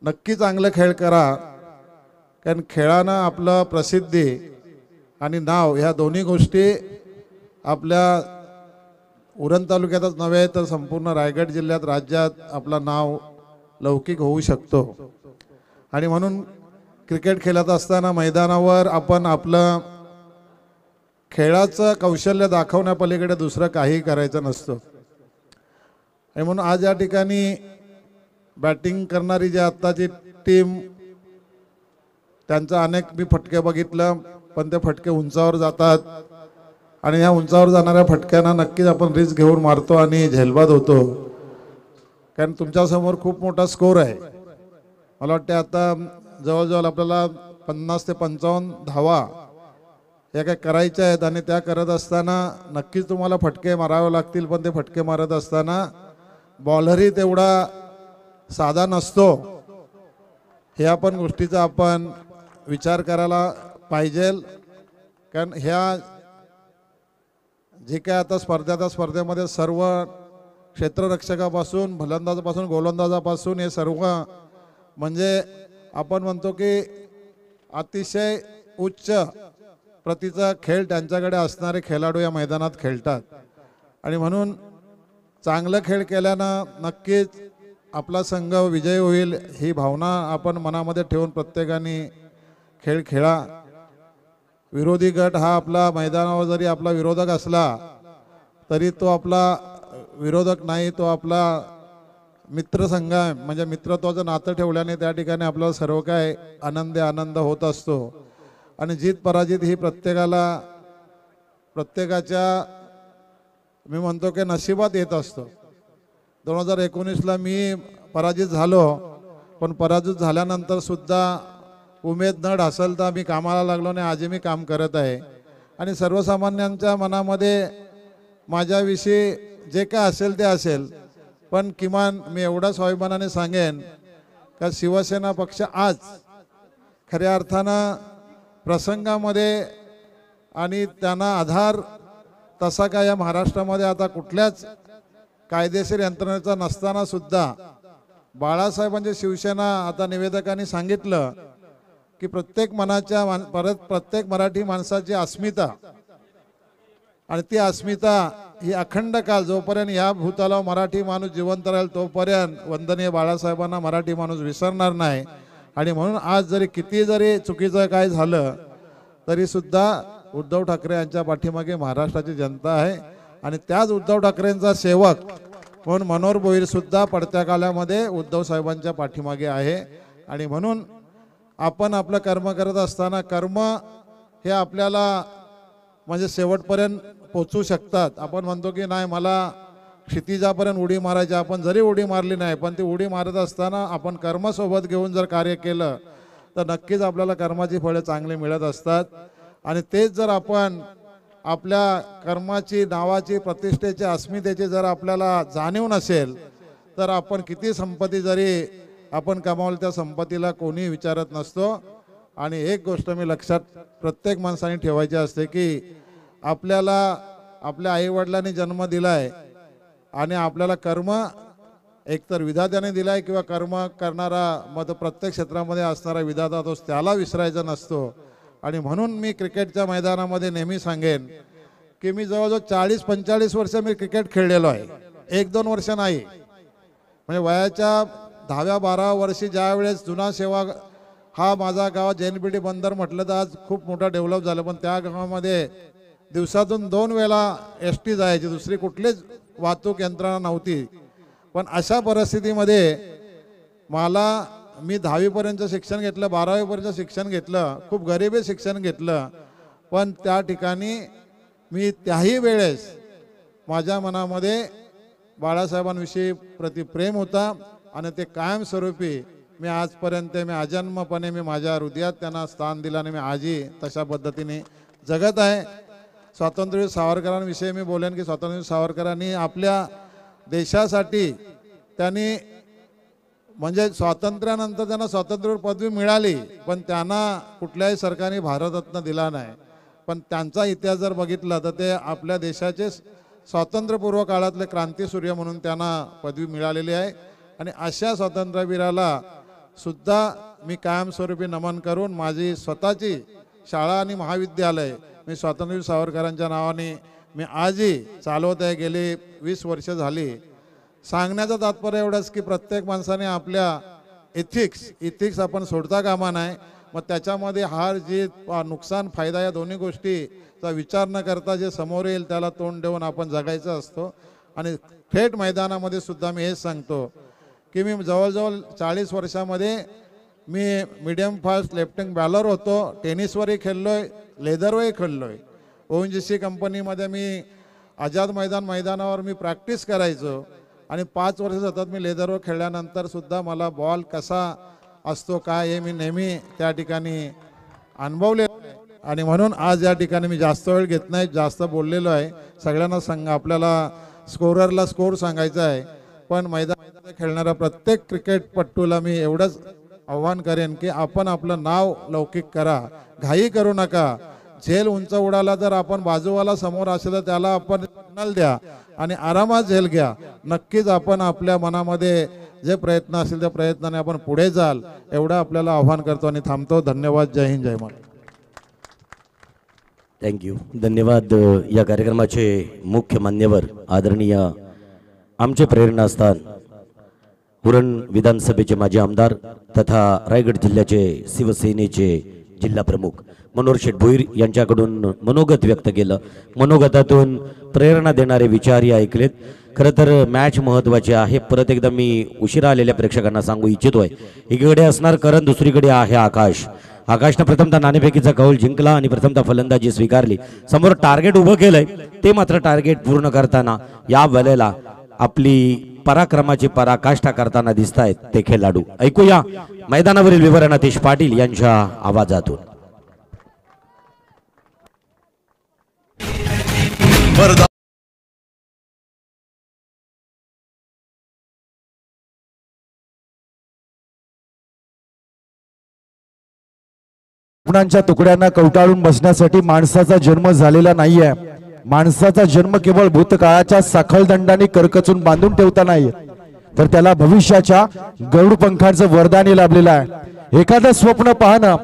Speaker 5: नक्की चांगलं खेळ करा, कारण खेळानं आपलं प्रसिद्धी आणि नाव ह्या दोन्ही गोष्टी आपल्या उरण तालुक्यातच नव्हे तर संपूर्ण रायगड जिल्ह्यात राज्यात आपलं नाव लौकिक होऊ शकतो। आणि म्हणून क्रिकेट खेळत असताना मैदानावर आपण आपलं खेळाचं कौशल्य दाखवण्यापलीकडे दुसरं काही करायचं नसतं। आणि म्हणून आज या ठिकाणी बॅटिंग करणारी जी आत्ताची टीम त्यांचा अनेक मी फटके बघितलं, पण ते फटके उंचावर जातात आणि ह्या उंचावर जाणाऱ्या फटक्यांना नक्कीच आपण रिस्क घेऊन मारतो आणि झेलबाद होतो, कारण तुमच्यासमोर खूप मोठा स्कोर आहे। मला वाटते आता जवळजवळ आपल्याला 50 ते 55 धावा या काय करायच्या आहेत आणि त्या करत असताना नक्कीच तुम्हाला फटके मारावे लागतील, पण ते फटके मारत असताना बॉलरही तेवढा साधा नसतो, ह्या पण गोष्टीचा आपण विचार करायला पाहिजे। कारण ह्या जे काय आता स्पर्धेमध्ये सर्व क्षेत्ररक्षकापासून फलंदाजापासून गोलंदाजापासून हे सर्व म्हणजे आपण म्हणतो की अतिशय उच्च प्रतीचा खेळ त्यांच्याकडे असणारे खेळाडू या मैदानात खेळतात। आणि म्हणून चांगलं खेळ केल्यानं नक्कीच आपला संघ विजयी होईल ही भावना आपण मनामध्ये ठेवून प्रत्येकाने खेळ खेळा। विरोधी गट हा आपला मैदानावर जरी आपला विरोधक असला तरी तो आपला विरोधक नाही, तो आपला मित्रसंघ आहे, म्हणजे मित्रत्वाचं नातं ठेवल्याने त्या ठिकाणी आपल्याला सर्व काय आनंद होत असतो। आणि जीत पराजित ही प्रत्येकाच्या मी म्हणतो की नशिबात येत असतो। 2019ला मी पराजित झालो, पण पराजित झाल्यानंतर सुद्धा उमेद न ढासळता मी कामाला लागलो आणि आजही मी काम करत आहे। आणि सर्वसामान्यांच्या मनामध्ये माझ्याविषयी जे काय असेल ते असेल, पण किमान मी एवढा स्वाभिमानाने सांगेन का शिवसेना पक्ष आज खऱ्या अर्थानं प्रसंगामध्ये आणि त्यांना आधार तसा काय या महाराष्ट्रामध्ये आता कुठल्याच कायदेशीर यंत्रणेचा नसताना सुद्धा बाळासाहेबांची शिवसेना आता निवेदकांनी सांगितलं की प्रत्येक मराठी माणसाची अस्मिता आणि ती अस्मिता ही अखंड काळ जोपर्यंत या भूतलावर मराठी माणूस जिवंत राहील तोपर्यंत वंदनीय बाळासाहेबांना मराठी माणूस विसरणार नाही। आणि म्हणून आज जरी किती जरी चुकीचं काय झालं तरी सुद्धा उद्धव ठाकरे यांच्या पाठीमागे महाराष्ट्राची जनता आहे आणि त्याच उद्धव ठाकरेंचा सेवक म्हणून मनोहर भोईर सुद्धा पडत्या काळामध्ये उद्धव साहेबांच्या पाठीमागे आहे। आणि म्हणून आपण आपलं कर्म करत असताना कर्म हे आपल्याला म्हणजे शेवटपर्यंत पोचू शकतात। आपण म्हणतो की नाही मला क्षितिजापर्यंत उडी मारायची, आपण जरी उडी मारली नाही पण ती उडी मारत असताना आपण कर्मासोबत घेऊन जर कार्य केलं तर नक्कीच आपल्याला कर्माची फळे चांगली मिळत असतात। आणि तेच जर आपण आपल्या कर्माची नावाची प्रतिष्ठेची अस्मितेची जर आपल्याला जाणीव नसेल तर आपण किती संपत्ती जरी आपण कमावली त्या संपत्तीला कोणी विचारत नसतो। आणि एक गोष्ट मी लक्षात प्रत्येक माणसाने ठेवायची असते की आपल्याला आपल्या आईवडिलांनी जन्म दिलाय आणि आपल्याला कर्म एकतर विधात्याने दिलाय किंवा कर्म करणारा मग प्रत्येक क्षेत्रामध्ये असणारा विधाता तोच त्याला विसरायचा नसतो। आणि म्हणून मी क्रिकेटच्या मैदानामध्ये नेहमी सांगेन की मी जवळजवळ 40-45 वर्ष मी क्रिकेट खेळलेलो आहे, 1-2 वर्ष नाही। म्हणजे वयाच्या 10व्या-12व्या वर्षी ज्या वेळेस जुना सेवा हा माझा गाव JNPT बंदर म्हटलं तर आज खूप मोठा डेव्हलप झालं, पण त्या गावामध्ये दिवसातून 2 वेळा ST जायची, दुसरी कुठलीच वाहतूक यंत्रणा नव्हती। पण अशा परिस्थितीमध्ये मी 10वीपर्यंत शिक्षण घेतलं, 12वीपर्यंत शिक्षण घेतलं, खूप गरिबी शिक्षण घेतलं, पण त्या ठिकाणी मी त्याही वेळेस माझ्या मनामध्ये बाळासाहेबांविषयी प्रतिप्रेम होता आणि ते कायमस्वरूपी मी आजपर्यंत मी अजन्मपणे मी माझ्या हृदयात त्यांना स्थान दिलं आणि मी आजही तशा पद्धतीने जगत आहे। स्वातंत्र्यवीर सावरकरांविषयी मी बोलेन की स्वातंत्र्यवीर सावरकरांनी आपल्या देशासाठी त्यांनी म्हणजे स्वातंत्र्यानंतर त्यांना स्वातंत्र्य पदवी मिळाली, पण त्यांना कुठल्याही सरकारने भारतरत्न दिला नाही. पण त्यांचा इतिहास जर बघितला तर ते आपल्या देशाचे स्वातंत्र्यपूर्व काळातले क्रांतीसूर्य म्हणून त्यांना पदवी मिळालेली आहे. आणि अशा स्वातंत्र्यवीराला सुद्धा मी कायमस्वरूपी नमन करून माझी स्वतःची शाळा आणि महाविद्यालय मी स्वातंत्र्यवीर सावरकरांच्या नावाने मी आजही चालवत आहे. गेली 20 वर्ष झाली. सांगण्याचं तात्पर्य एवढंच की प्रत्येक माणसाने आपल्या इथिक्स आपण सोडता कामा नाही. मग त्याच्यामध्ये हार जीत नुकसान फायदा या दोन्ही गोष्टीचा विचार न करता जे समोर येईल त्याला तोंड देऊन आपण जगायचं असतो. आणि थेट मैदानामध्ये सुद्धा मी हेच सांगतो की मी जवळजवळ 40 वर्षामध्ये मी मीडियम फास्ट लेफ्टिंग बॅलर होतो. टेनिसवरही खेळलो आहे, लेदरवरही खेळलो आहे. ONGC कंपनीमध्ये मी आझाद मैदानावर मी प्रॅक्टिस करायचो. आणि 5 वर्ष सतत मी लेदरवर खेळल्यानंतर सुद्धा मला बॉल कसा असतो काय हे मी नेहमी त्या ठिकाणी अनुभवलेलं आहे. आणि म्हणून आज या ठिकाणी मी जास्त वेळ घेत नाही, जास्त बोललेलो आहे. सगळ्यांना आपल्याला स्कोररला स्कोर सांगायचा आहे. पण मैदानात खेळणाऱ्या प्रत्येक क्रिकेटपटूला मी एवढंच आव्हान करेन की आपण आपलं नाव लौकिक करा, घाई करू नका. झेल उंच उडाला तर आपण बाजूवाला समोर असेल तर त्याला आपण सिग्नल द्या आणि आरामात झेल घ्या. नक्कीच आपण आपल्या मनामध्ये जे प्रयत्न असतील त्या प्रयत्नाने आपण पुढे जाल एवढं आपल्याला आव्हान करतो आणि थांबतो. धन्यवाद. जय हिंद, जय महाराष्ट्र.
Speaker 2: थँक्यू. धन्यवाद. या कार्यक्रमाचे मुख्य मान्यवर आदरणीय आमचे प्रेरणास्थान उरण विधानसभेचे माजी आमदार तथा रायगड जिल्ह्याचे शिवसेनेचे जिल्हा प्रमुख मनोहर शेठ भोईर यांच्याकडून मनोगत व्यक्त केलं. मनोगतातून प्रेरणा देणारे विचारही ऐकलेत. खरं तर मॅच महत्त्वाची आहे. परत एकदा मी उशिरा आलेल्या प्रेक्षकांना सांगू इच्छितोय, एकीकडे असणार करण, दुसरीकडे आहे आकाश. आकाशनं प्रथमतः नाणेफेकीचा कौल जिंकला आणि प्रथमतः फलंदाजी स्वीकारली. समोर टार्गेट उभं केलंय, ते मात्र टार्गेट पूर्ण करताना या वेळेला आपली पराक्रमाची पराकाष्ठा करताना दिसत आहेत ते खेळाडू. ऐकूया मैदानावरील विवरण अतिश पाटील यांच्या आवाजातून.
Speaker 4: स्वप्नांच्या तुकड्यांना कवटाळून बसण्यासाठी माणसाचा जन्म झालेला नाहीये. माणसाचा जन्म केवळ भूतकाळाच्या साखळदंडाने करकचून बांधून ठेवता नाही, तर त्याला भविष्याच्या गरुड पंखांचं वरदान लाभलेलं आहे. एखादं स्वप्न पाहणं,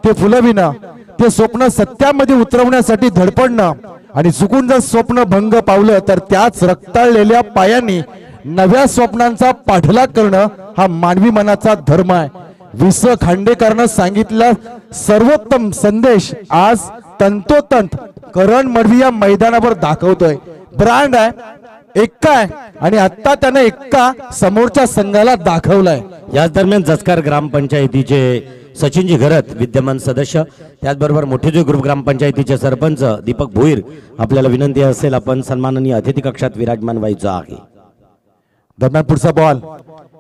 Speaker 4: ते फुलविणं, ते स्वप्न सत्यामध्ये उतरवण्यासाठी धडपडणं आणि चुकून जर स्वप्न भंग पावलं तर त्याच रक्ताळलेल्या पायांनी नव्या स्वप्नांचा पाठलाग करणं हा मानवी मनाचा धर्म आहे. वि.स. खांडेकरनं सांगितलेला सर्वोत्तम संदेश आज तंतोतंत करण मडवी या मैदानावर दाखवतोय. ब्रँड आहे, एक्का आहे आणि आता त्यानं एक्का समोरच्या संघाला दाखवलाय.
Speaker 2: याच दरम्यान जसकार ग्रामपंचायतीचे सचिनजी घरत विद्यमान सदस्य, त्याचबरोबर मोठेजो ग्रुप ग्रामपंचायतीचे सरपंच दीपक भोईर, आपल्याला विनंती असेल आपण सन्माननीय अतिथी कक्षात विराजमान व्हायचं आहे.
Speaker 4: दरम्यान पुढचा बॉल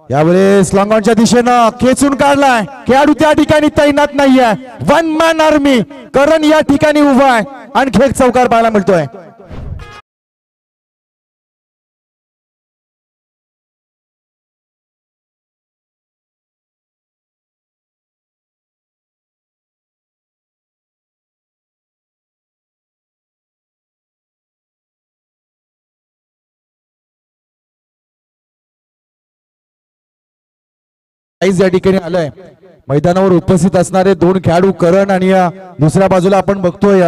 Speaker 4: यावेळेस लॉंगॉनच्या दिशेनं खेचून काढलाय. खेळाडू त्या ठिकाणी तैनात नाहीये. 1 मॅन आर्मी करण या ठिकाणी उभा आहे आणि खेळ चौकार पाहायला मिळतोय. या ठिकाणी आलंय. मैदानावर उपस्थित असणारे 2 खेळाडू करण आणि या दुसऱ्या बाजूला आपण बघतोय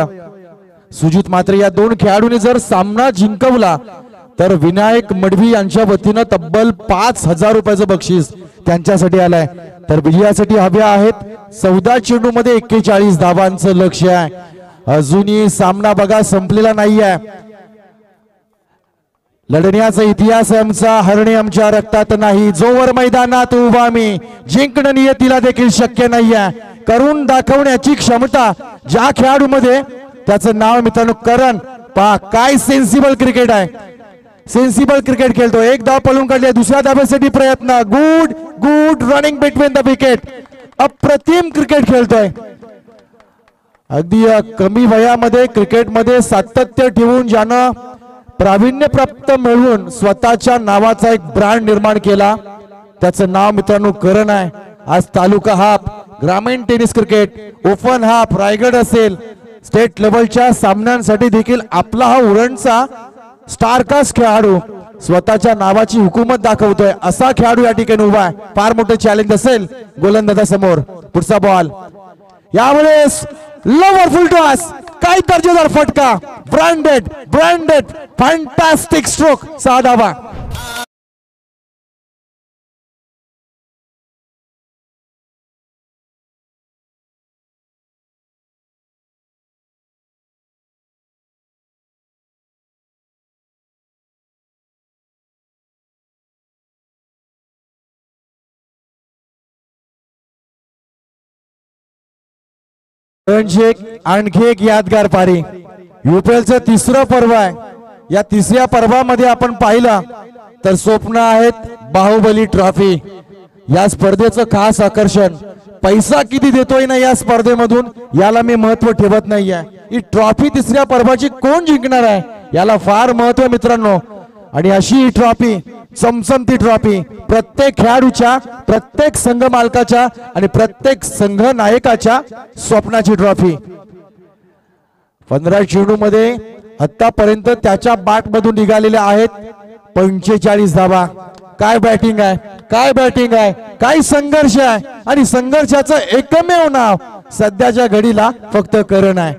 Speaker 4: सुजित. मात्र या 2 खेळाडूंनी जर सामना जिंकवला तर विनायक मडवी यांच्या वतीनं तब्बल 5,000 रुपयाचं बक्षीस त्यांच्यासाठी आलंय. तर विजयासाठी हव्या आहेत 14 चेंडूमध्ये 41 धावांचं लक्ष्य आहे. अजूनही सामना बघा संपलेला नाहीये. लढण्याचा इतिहास आमचा, हरणे आमच्या रक्तात नाही. जोवर मैदानात उभा मी, जिंकणं नियतीला देखील शक्य नाहीये. करून दाखवण्याची क्षमता ज्या खेळाडूमध्ये, त्याचं नाव मित्रांनो करण. पहा काय सेन्सिबल क्रिकेट आहे, सेन्सिबल क्रिकेट खेळतो. एक धाव पळून काढले, दुसऱ्या धावेसाठी प्रयत्न. Good good running between the wicket. अप्रतिम क्रिकेट खेळतोय. अगदी कमी वयामध्ये क्रिकेटमध्ये सातत्य ठेवून ज्यानं प्रावीण्य प्राप्त मिळवून स्वतःच्या नावाचा एक ब्रँड निर्माण केला त्याचं नाव मित्रांनो करण आहे. आज तालुका हाफ, ग्रामीण tennis cricket, open half, Raigad असेल, स्टेट लेवलच्या सामन्यांसाठी देखील आपला हा उरणचा स्टारकास्ट खेळाडू स्वतःच्या नावाची हुकूमत दाखवतोय असा खेळाडू या ठिकाणी उभा आहे. फार मोठं चॅलेंज असेल गोलंदाजा समोर. पुढचा बॉल यावेळेस लवरफुल टॉस, काय दर्जेदार फटका, ब्रँडेड फॅन्टास्टिक स्ट्रोक, 6 धावा. आणखी एक यादगार पारी, युपीएलचं तिसरं पर्व आहे. या तिसऱ्या पर्वामध्ये आपण पाहिलं तर स्वप्न आहेत बाहुबली ट्रॉफी. या स्पर्धेचं खास आकर्षण पैसा किती देतोय ना या स्पर्धेमधून याला मी महत्व ठेवत नाहीये. ही ट्रॉफी तिसऱ्या पर्वाची कोण जिंकणार आहे याला फार महत्व मित्रांनो. आणि अशी ही ट्रॉफी, चमचमती ट्रॉफी, प्रत्येक खेळाडूच्या, प्रत्येक संघ मालकाच्या आणि प्रत्येक संघ नायकाच्या स्वप्नाची ट्रॉफी. 15 चेंडू मध्ये आतापर्यंत त्याच्या बॅट मधून निघालेल्या आहेत 45 धावा. काय बॅटिंग आहे, काय बॅटिंग आहे, काय संघर्ष आहे. आणि संघर्षाचं एकमेव नाव सध्याच्या घडीला फक्त करण आहे.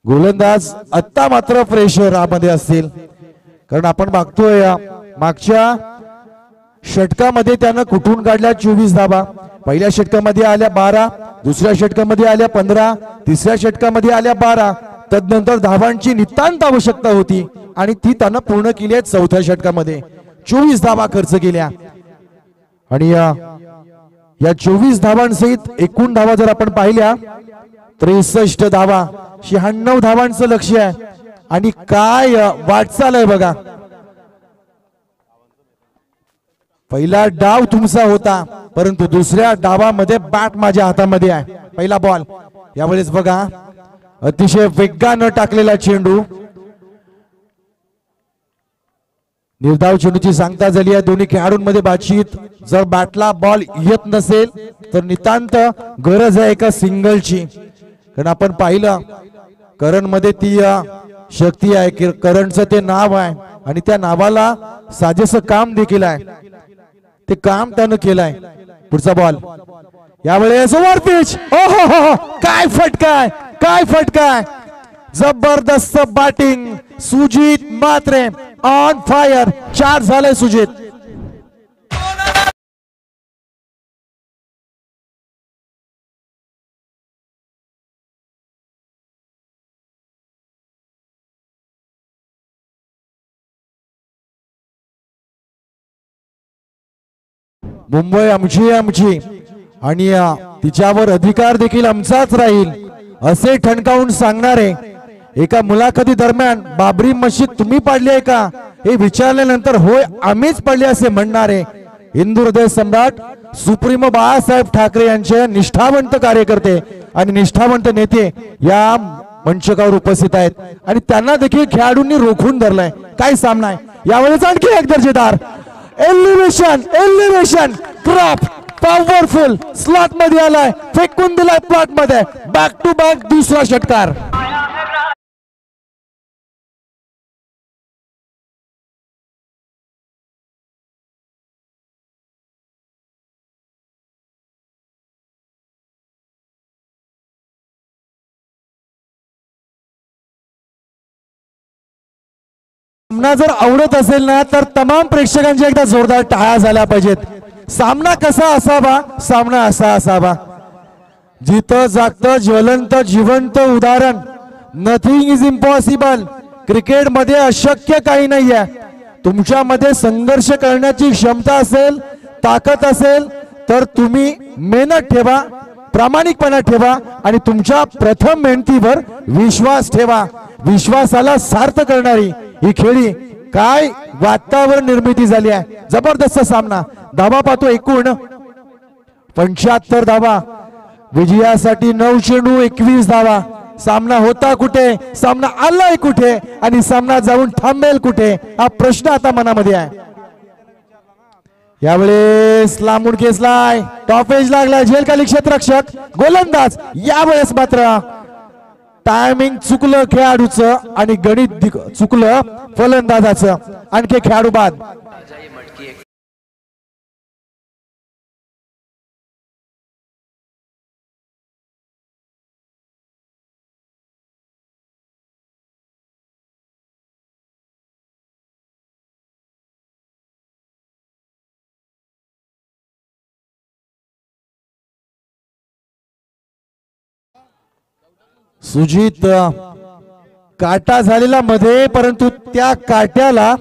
Speaker 4: गोलंदाज आत्ता मात्र प्रेशर मध्ये असतील, कारण आपण बघतोय मागच्या षटकामध्ये त्यानं कुठून काढल्या 24 धावा. पहिल्या षटकामध्ये आल्या 12, दुसऱ्या षटकामध्ये आल्या 15, तिसऱ्या षटकामध्ये आल्या 12. तदनंतर धावांची नितांत आवश्यकता होती आणि ती त्यानं पूर्ण केली आहे. चौथ्या षटकामध्ये 24 धावा खर्च केल्या. आणि या 24 धावांसहित एकूण धावा जर आपण पाहिल्या 63 धावा, 96 धावांचं लक्ष्य आहे. आणि काय वाटचाल आहे बघा. पहिला डाव तुमचा होता, परंतु दुसऱ्या डावामध्ये बॅट माझ्या हातामध्ये आहे. पहिला बॉल यावेळेस बघा, अतिशय वेगानं टाकलेला चेंडू. निर्धाव चेंडूची सांगता झाली आहे. दोन्ही खेळाडूंमध्ये बातचीत. जर बॅटला बॉल येत नसेल तर नितांत गरज आहे एका सिंगलची. कारण आपण पाहिलं करण मध्ये ती शक्ती आहे की करणचं ते नाव आहे आणि त्या नावाला साजेसं काम देखील आहे. ते काम त्यानं केलंय. पुढचा बॉल यावेळेस ओव्हर पिच. ओहो, काय फटकाय, काय फटकाय. जबरदस्त batting Sujit Mhatre on fire. 4 झाले सुजित. मुंबई आमची आणि तिच्यावर अधिकार देखील आमचाच राहील असे ठणकावून सांगणारे एका मुलाखती दरम्यान बाबरी मशीद तुम्ही पाडली आहे का हे विचारल्यानंतर होय आम्हीच पाडली असे म्हणणारे हिंदू हृदय सम्राट सुप्रीमो बाळासाहेब ठाकरे यांचे निष्ठावंत कार्यकर्ते आणि निष्ठावंत नेते या मंचकावर उपस्थित आहेत. आणि त्यांना देखील खेळाडूंनी रोखून धरलाय. काय सामना आहे यावेळेस. आणखी एक दर्जेदार एलिव्हेशन क्रॉप पॉवरफुल स्लॉट मध्ये आलाय. फेकून दिलाय प्लॉट मध्ये. बॅक टू बॅक दुसरा षटकार. सामना जर आवडत असेल ना तर तमाम प्रेक्षकांची एकदा जोरदार टाळ्या झाल्या पाहिजेत. सामना कसा असावा, सामना असा असावा. जिथं जागतं ज्वलंत जिवंत उदाहरण. Nothing is impossible. क्रिकेट मध्ये अशक्य काही नाहीये. तुमच्यामध्ये संघर्ष करण्याची क्षमता असेल, ताकद असेल तर तुम्ही मेहनत ठेवा, प्रामाणिकपणा ठेवा आणि तुमच्या प्रथम मेहनतीवर विश्वास ठेवा. विश्वासाला सार्थ करणारी ही खेळी काय वातावरण निर्मिती झाली आहे. जबरदस्त सामना. धावा पाहतो एकूण 75 धावा. विजयासाठी 9 चेंडू 21 धावा. सामना होता कुठे, सामना आलाय कुठे आणि सामना जाऊन थांबेल कुठे हा प्रश्न आता मनामध्ये आहे. यावेळेस लांबून खेचलाय, टॉप एज लागलाय, झेलखाली क्षेत्ररक्षक गोलंदाज. यावेळेस मात्र टायमिंग चुकलं खेळाडूचं आणि गणित चुकलं फलंदाजाचं. आणखी खेळाडू बाद. सुजित काटा झालेला मध्ये, परंतु त्या काट्याला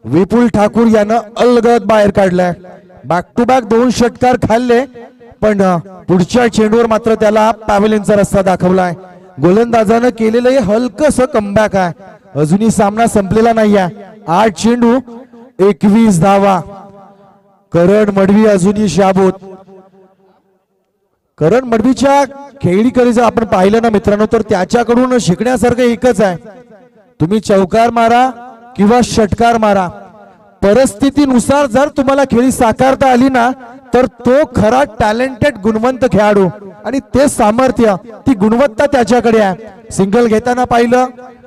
Speaker 4: विपुल ठाकूर यानं अलगद बाहेर काढलाय. बॅक टू बॅक 2 षटकार खाल्ले, पण पुढच्या चेंडूवर मात्र त्याला पॅव्हलियनचा रस्ता दाखवलाय. गोलंदाजानं केलेलं हे हलकसं कमबॅक आहे. अजूनही सामना संपलेला नाहीये. 8 चेंडू 21 धावा. करण मडवी अजूनही शाबूत. करण मडवीच्या खेळीकडे जर आपण पाहिलं ना मित्रांनो, तर त्याच्याकडून शिकण्यासारखं एकच आहे. तुम्ही चौकार मारा किंवा षटकार मारा, परिस्थितीनुसार जर तुम्हाला खेळी साकारता आली ना, तर तो खरा टॅलेंटेड गुणवंत खेळाडू. आणि ते सामर्थ्य, ती गुणवत्ता त्याच्याकडे आहे. सिंगल घेताना पाहिलं,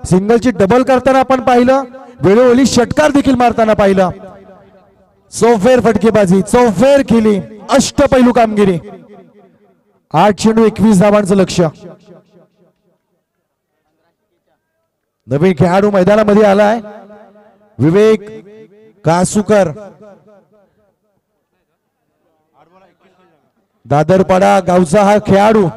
Speaker 4: सिंगलची डबल करताना आपण पाहिलं, वेळोवेळी षटकार देखील मारताना पाहिलं. चौफेर फटकेबाजी, चौफेर केली, अष्टपैलू कामगिरी. 8 चेंडू 21 धावांचं लक्ष. नवीन खेळाडू मैदानामध्ये आलाय, विवेक कासूकर. दादरपाडा गावचा हा खेळाडू.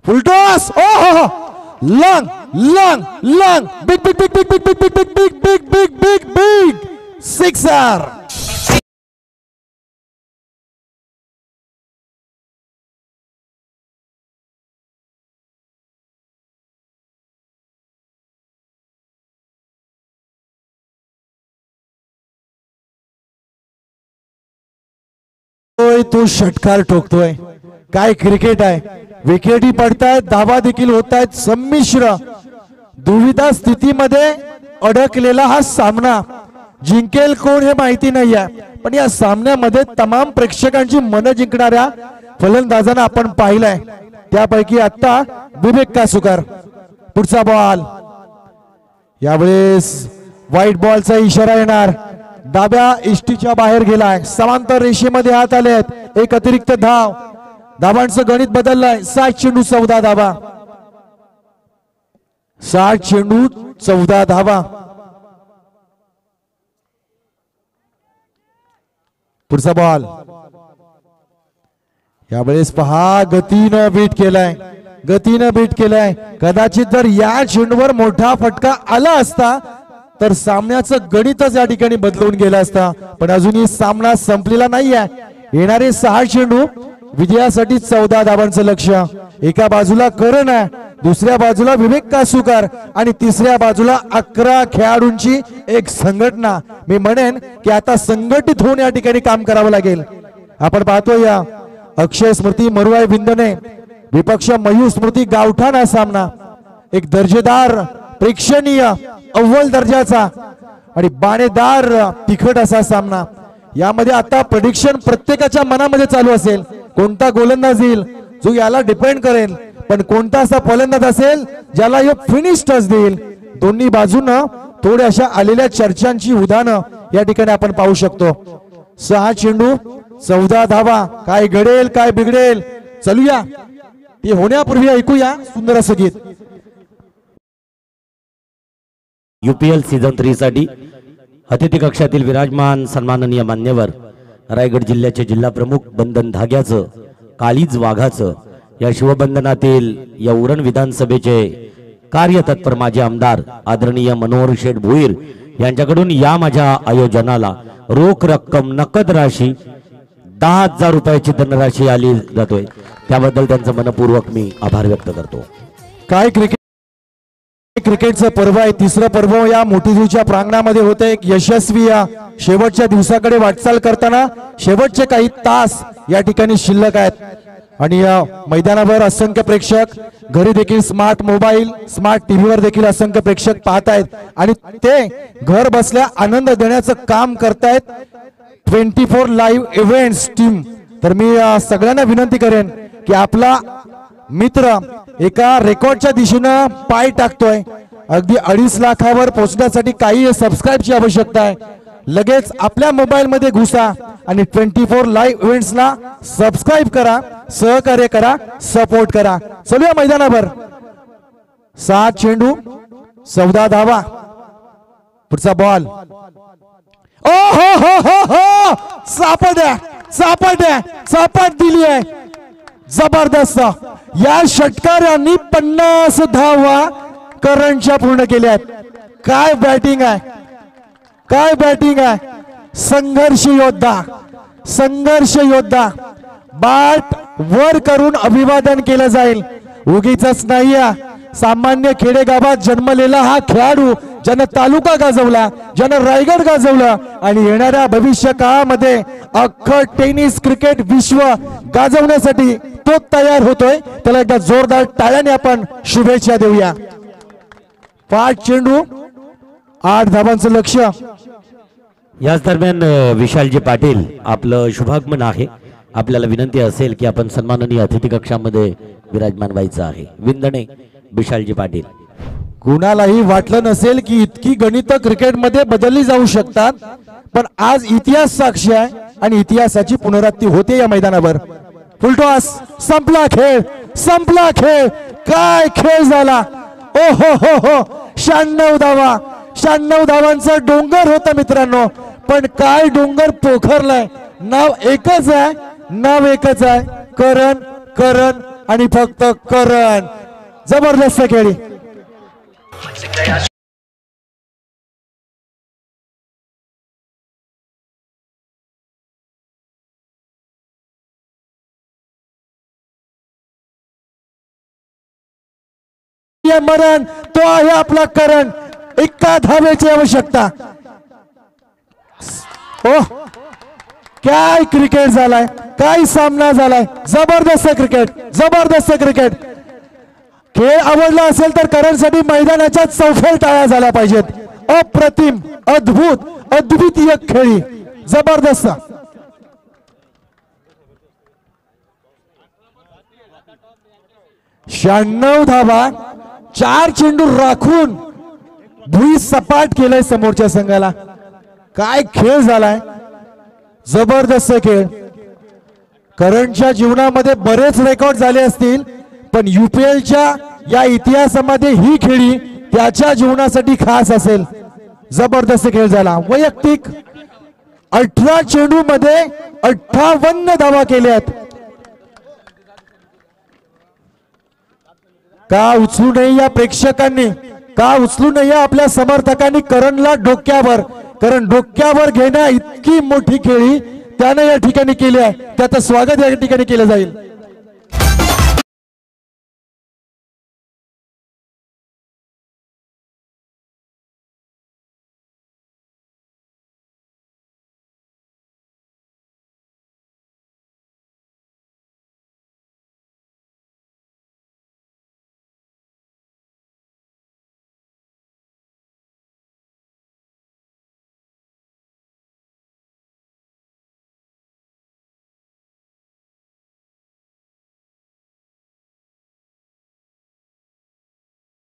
Speaker 4: फुलटॉस, ओ हो, lung lung lung, big big big big big big big big big big big big sixer. तो षटकार ठोकतोय. काय क्रिकेट आहे. विकेटी पडतायत, धावा देखील होत आहेत. संमिश्र दुविधा स्थितीमध्ये अडकलेला हा सामना. जिंकेल कोण हे माहिती नाहीये, पण या सामन्यामध्ये तमाम प्रेक्षकांची मन जिंकणाऱ्या फलंदाजांना आपण पाहिलंय. त्यापैकी आता विवेक कासूकर. पुढचा बॉल. यावेळेस व्हाईट बॉलचा इशारा येणार. डाव्या इष्टीच्या बाहेर गेलाय. समांतर रेषेमध्ये हात आलेत. एक अतिरिक्त धाव. धावांचं गणित बदललंय. 7 चेंडू 14 धावा. 7 चेंडू 14 धावा. पुढचा बॉल. यावेळेस पहा, गतीनं बीट केलाय, गतीनं बीट केलाय. कदाचित जर या चेंडूवर मोठा फटका आला असता तर सामन्याचं गणितच या ठिकाणी बदलून गेलं असता. पण अजूनही सामना संपलेला नाहीये. येणारे 6 चेंडू विजयासाठी 14 धावांचं लक्ष. एका बाजूला करण आहे, दुसऱ्या बाजूला विवेक कासूकर आणि तिसऱ्या बाजूला 11 खेळाडूंची एक संघटना. मी म्हणेन की आता संघटित होऊन या ठिकाणी काम करावं लागेल. आपण पाहतोय या अक्षय स्मृती मरुवाई विंदणे विपक्ष मयूर स्मृती गावठाण हा सामना एक दर्जेदार, प्रेक्षणीय, अव्वल दर्जाचा आणि बाणेदार तिखट असा सामना. यामध्ये आता प्रेडिक्शन प्रत्येकाच्या मनामध्ये चालू असेल. कोणता गोलंदाज येईल जो याला डिपेंड करेल, पण कोणता असा फलंदाज असेल ज्याला हे फिनिश टच देईल. दोन्ही बाजूनं थोड्याशा आलेल्या चर्चांची उदाहरणं या ठिकाणी आपण पाहू शकतो. 6 चेंडू 14 धावा. काय घडेल काय बिघडेल चलूया. ते होण्यापूर्वी ऐकूया सुंदर असं गीत.
Speaker 2: UPL सीझन 3 साठी अतिथी कक्षातील विराजमान सन्माननीय मान्यवर रायगड जिल्ह्याचे जिल्हा प्रमुख बंधन धाग्याचं काळीज वाघाचं या शिवबंधनातील या उरण विधानसभेचे कार्यतत्पर माजी आमदार आदरणीय मनोहर शेठ भोईर यांच्याकडून या माझ्या आयोजनाला रोख रक्कम नकद राशी 10,000 रुपयाची धनराशी आली जातोय. त्याबद्दल त्यांचं मनपूर्वक मी आभार व्यक्त करतो.
Speaker 4: काय क्रिकेटचं पर्व आहे. तिसरं पर्व या मोठीदेवीच्या प्रांगणामध्ये होते. एक यशस्वी या शेवटच्या दिवसाकडे वाटचाल करताना शेवटचे काही तास या ठिकाणी शिल्लक आहेत आणि या मैदानावर असंख्य प्रेक्षक घरी देखील स्मार्ट मोबाईल स्मार्ट टीव्हीवर देखील असंख्य प्रेक्षक पाहत आहेत आणि ते घर बसल्या आनंद देण्याचं काम करतायत 24 लाईव्ह इव्हेंट्स टीम. तर मी सगळ्यांना विनंती करेन की आपला मित्र एका रेकॉर्डच्या दिशेनं पाय टाकतोय. अगदी 2.5 लाखावर पोहोचण्यासाठी काही सबस्क्राईबची आवश्यकता आहे. लगेच आपल्या मोबाईल मध्ये घुसा आणि 24 लाईव्ह इव्हेंट्सला सबस्क्राईब करा, सहकार्य करा, सपोर्ट करा. चलूया मैदानावर. 7 चेंडू 14 धावा. पुढचा बॉल. ओ हो हो हो हो चापट दिली आहे. जबरदस्त. या षटकारांनी 50 धावा करंटच्या पूर्ण केल्यात. काय बॅटिंग आहे, काय बॅटिंग आहे. संघर्ष योद्धा. बाट वर करून अभिवादन केलं जाईल. उगीच नाही. सामान्य खेडेगावात जन्मलेला हा खेळाडू ज्यानं तालुका गाजवला, ज्यानं रायगड गाजवला आणि येणाऱ्या भविष्य काळामध्ये अख्खं टेनिस क्रिकेट विश्व गाजवण्यासाठी तो तयार होतोय. त्याला एकदा जोरदार टाळ्याने आपण शुभेच्छा देऊया. 5 चेंडू 8 धावांचं लक्ष.
Speaker 2: याच दरम्यान विशालजी पाटील आपलं शुभागमन आहे. आपल्याला विनंती असेल की आपण सन्माननीय अतिथी कक्षामध्ये विराजमान व्हायचं आहे. विंदणे विशालजी पाटील.
Speaker 4: कुणालाही वाटलं नसेल की इतकी गणित क्रिकेटमध्ये बदलली जाऊ शकतात, पण आज इतिहास साक्षी आहे आणि इतिहासाची पुनरावृत्ती होते या मैदानावर. फुलटॉस. संपला खेळ. काय खेळ झाला. ओ हो हो हो 96 धावा. 96 धावांचा डोंगर होता मित्रांनो, पण काय डोंगर पोखरलाय. नाव एकच आहे करण आणि फक्त करण. जबरदस्त खेळी. मरण तो आहे आपला करण. 1 धावेची आवश्यकता. ओ काय क्रिकेट झालाय, काय सामना झालाय. जबरदस्त क्रिकेट. खेळ आवडला असेल तर करणसाठी मैदानाच्या चौफेर टाळ्या झाल्या पाहिजेत. अप्रतिम, अद्भुतीय खेळी. जबरदस्त. शहाण्णव धावा. 4 चेंडू राखून भुई सपाट केलंय समोरच्या संघाला. काय खेळ झालाय. जबरदस्त खेळ. करणच्या जीवनामध्ये बरेच रेकॉर्ड झाले असतील, पण UPLच्या या इतिहासामध्ये ही खेळी त्याच्या जीवनासाठी खास असेल. जबरदस्त खेळ झाला. वैयक्तिक 18 चेंडू मध्ये 58 धावा केल्यात. का उचलू नये या प्रेक्षकांनी, का उचलू नये आपल्या समर्थकांनी करणला डोक्यावर. कारण डोक्यावर घेण्या इतकी मोठी खेळी त्यानं या ठिकाणी केली आहे. त्याचं स्वागत या ठिकाणी केलं जाईल.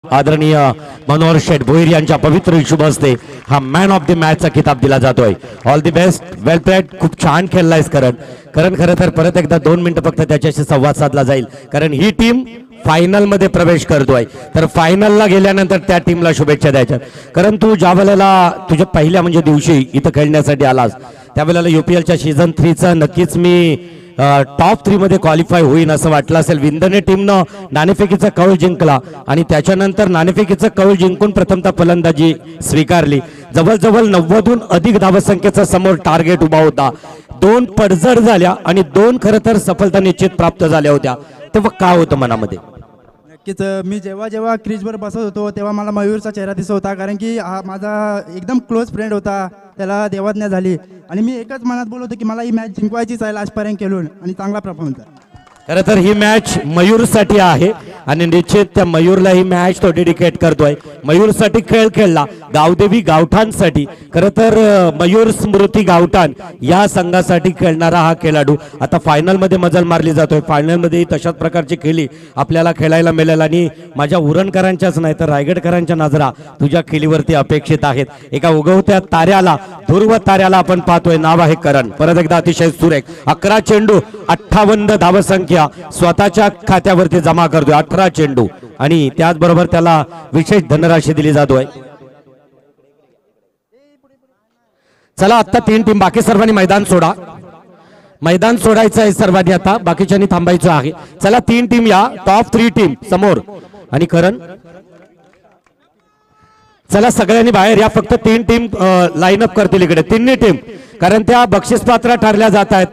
Speaker 2: आदरणीय मनोहर शेठ भोईर यांच्या पवित्र शुभ हस्ते हा मॅन ऑफ द मॅचचा किताब दिला जातोय. All the best. Well played. खूप छान खेळलायस करण. खरं तर परत एकदा 2 मिनिटं फक्त त्याच्याशी संवाद साधला जाईल, कारण ही टीम फायनल मध्ये प्रवेश करतोय. तर फायनलला गेल्यानंतर त्या टीमला शुभेच्छा द्यायच्या. कारण तू ज्या वेळेला तुझ्या पहिल्या म्हणजे दिवशी इथं खेळण्यासाठी आलास त्यावेळेला UPLच्या सीझन 3चा नक्कीच मी टॉप 3 मध्ये क्वालिफाय होईन असं वाटलं असेल. विंदणे टीमनं नाणेफेकीचा कौल जिंकला आणि त्याच्यानंतर नाणेफेकीचा कौल जिंकून प्रथमतः फलंदाजी स्वीकारली. जवळजवळ 90हून अधिक धावसंख्येचा समोर टार्गेट उभा होता. 2 पडझड झाल्या आणि 2 खरं तर सफलता निश्चित प्राप्त झाल्या होत्या. तेव्हा काय होतं मनामध्ये?
Speaker 6: नक्कीच मी जेव्हा क्रीजवर बसत होतो तेव्हा मला मयूरचा चेहरा दिसत होता, कारण की हा माझा एकदम क्लोज फ्रेंड होता. त्याला देवाज्ञा झाली आणि मी एकच मनात बोलत होतो की मला ही मॅच जिंकवायचीच आहे आजपर्यंत खेळून, आणि चांगला परफॉर्मन्स.
Speaker 2: खरं तर ही मॅच मयूरसाठी आहे आणि निश्चित त्या मयूरला ही मॅच तो डेडिकेट करतोय. मयूरसाठी खेळ खेळला, गावदेवी गावठाणसाठी. खरं तर मयूर स्मृती गावठाण या संघासाठी खेळणारा हा खेळाडू आता फायनल मध्ये मजल मारली जातोय. फायनल मध्ये तशाच प्रकारची खेळी आपल्याला खेळायला मिळेल आणि माझ्या उरणकरांच्याच नाही तर रायगडकरांच्या नजरा तुझ्या खेळीवरती अपेक्षित आहेत. एका उगवत्या ताऱ्याला, ध्रुव ताऱ्याला आपण पाहतोय, नाव आहे करण. परत एकदा अतिशय सुरेख 11 चेंडू 58 धावसंख्या स्वतःच्या खात्यावरती जमा करतोय. 18 चेंडू आणि त्याचबरोबर त्याला विशेष धनराशी दिली जातोय. चला आता 3 टीम, बाकी सर्वांनी मैदान सोडा. मैदान सोडायचं आहे सर्वांनी, आता बाकीच्यांनी थांबायचं आहे. चला 3 टीम या, टॉप 3 टीम समोर. आणि करण चला सगळ्यांनी बाहेर या, फक्त 3 टीम लाईन अप करतील इकडे, 3 टीम, कारण त्या बक्षीस पात्र ठरल्या जात आहेत.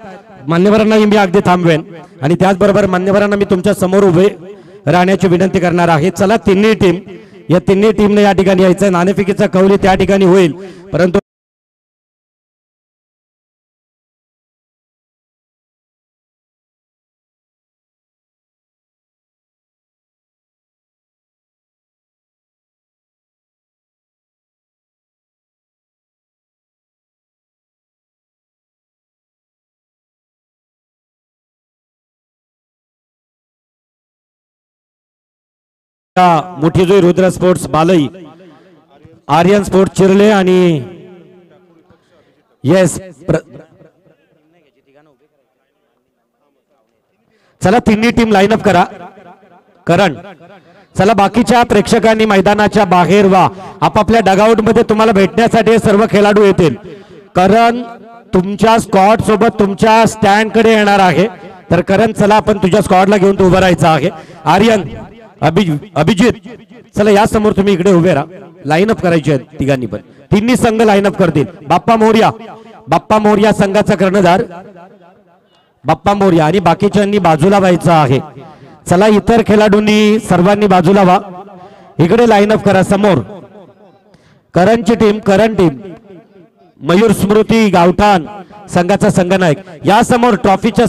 Speaker 2: मान्यवरांना मी अगदी थांबवेन आणि त्याचबरोबर मान्यवरांना मी तुमच्या समोर उभे राहण्याची विनंती करणार आहे. चला 3 टीम, या 3 टीमने या ठिकाणी यायचं. नाणेफेकीचा कौली त्या ठिकाणी होईल, परंतु मोठीजोई रुद्र स्पोर्ट्स बालई, आर्यन स्पोर्ट्स चिरले आणि येस चला 3 टीम लाईन अप करा. करण चला बाकीच्या प्रेक्षकांनी मैदानाच्या बाहेर व्हा, आपापल्या डगआउट मध्ये तुम्हाला भेटण्यासाठी सर्व खेळाडू येतील. करण तुमच्या स्क्वॉड सोबत तुमच्या स्टँड कडे येणार आहे, तर करण चला आपण तुझ्या स्क्वॉडला घेऊन तू उभं राहायचं आहे. आर्यन, अभिजित चला या समोर तुम्ही इकडे उभे राहा. लाईन अप करायची आहे तिघांनी पण, 3 संघ लाईन अप करतील. बाप्पा मोर्या, बाप्पा मोर्या संघाचा कर्णधार बाप्पा मोर्या आणि बाकीच्यांनी बाजूला व्हायचं आहे. चला इतर खेळाडूंनी सर्वांनी बाजूला व्हा, इकडे लाईन अप करा समोर. करणची टीम, करण टीम, मयूर स्मृती गावठाण संघाचा संघनायक या समोर ट्रॉफीच्या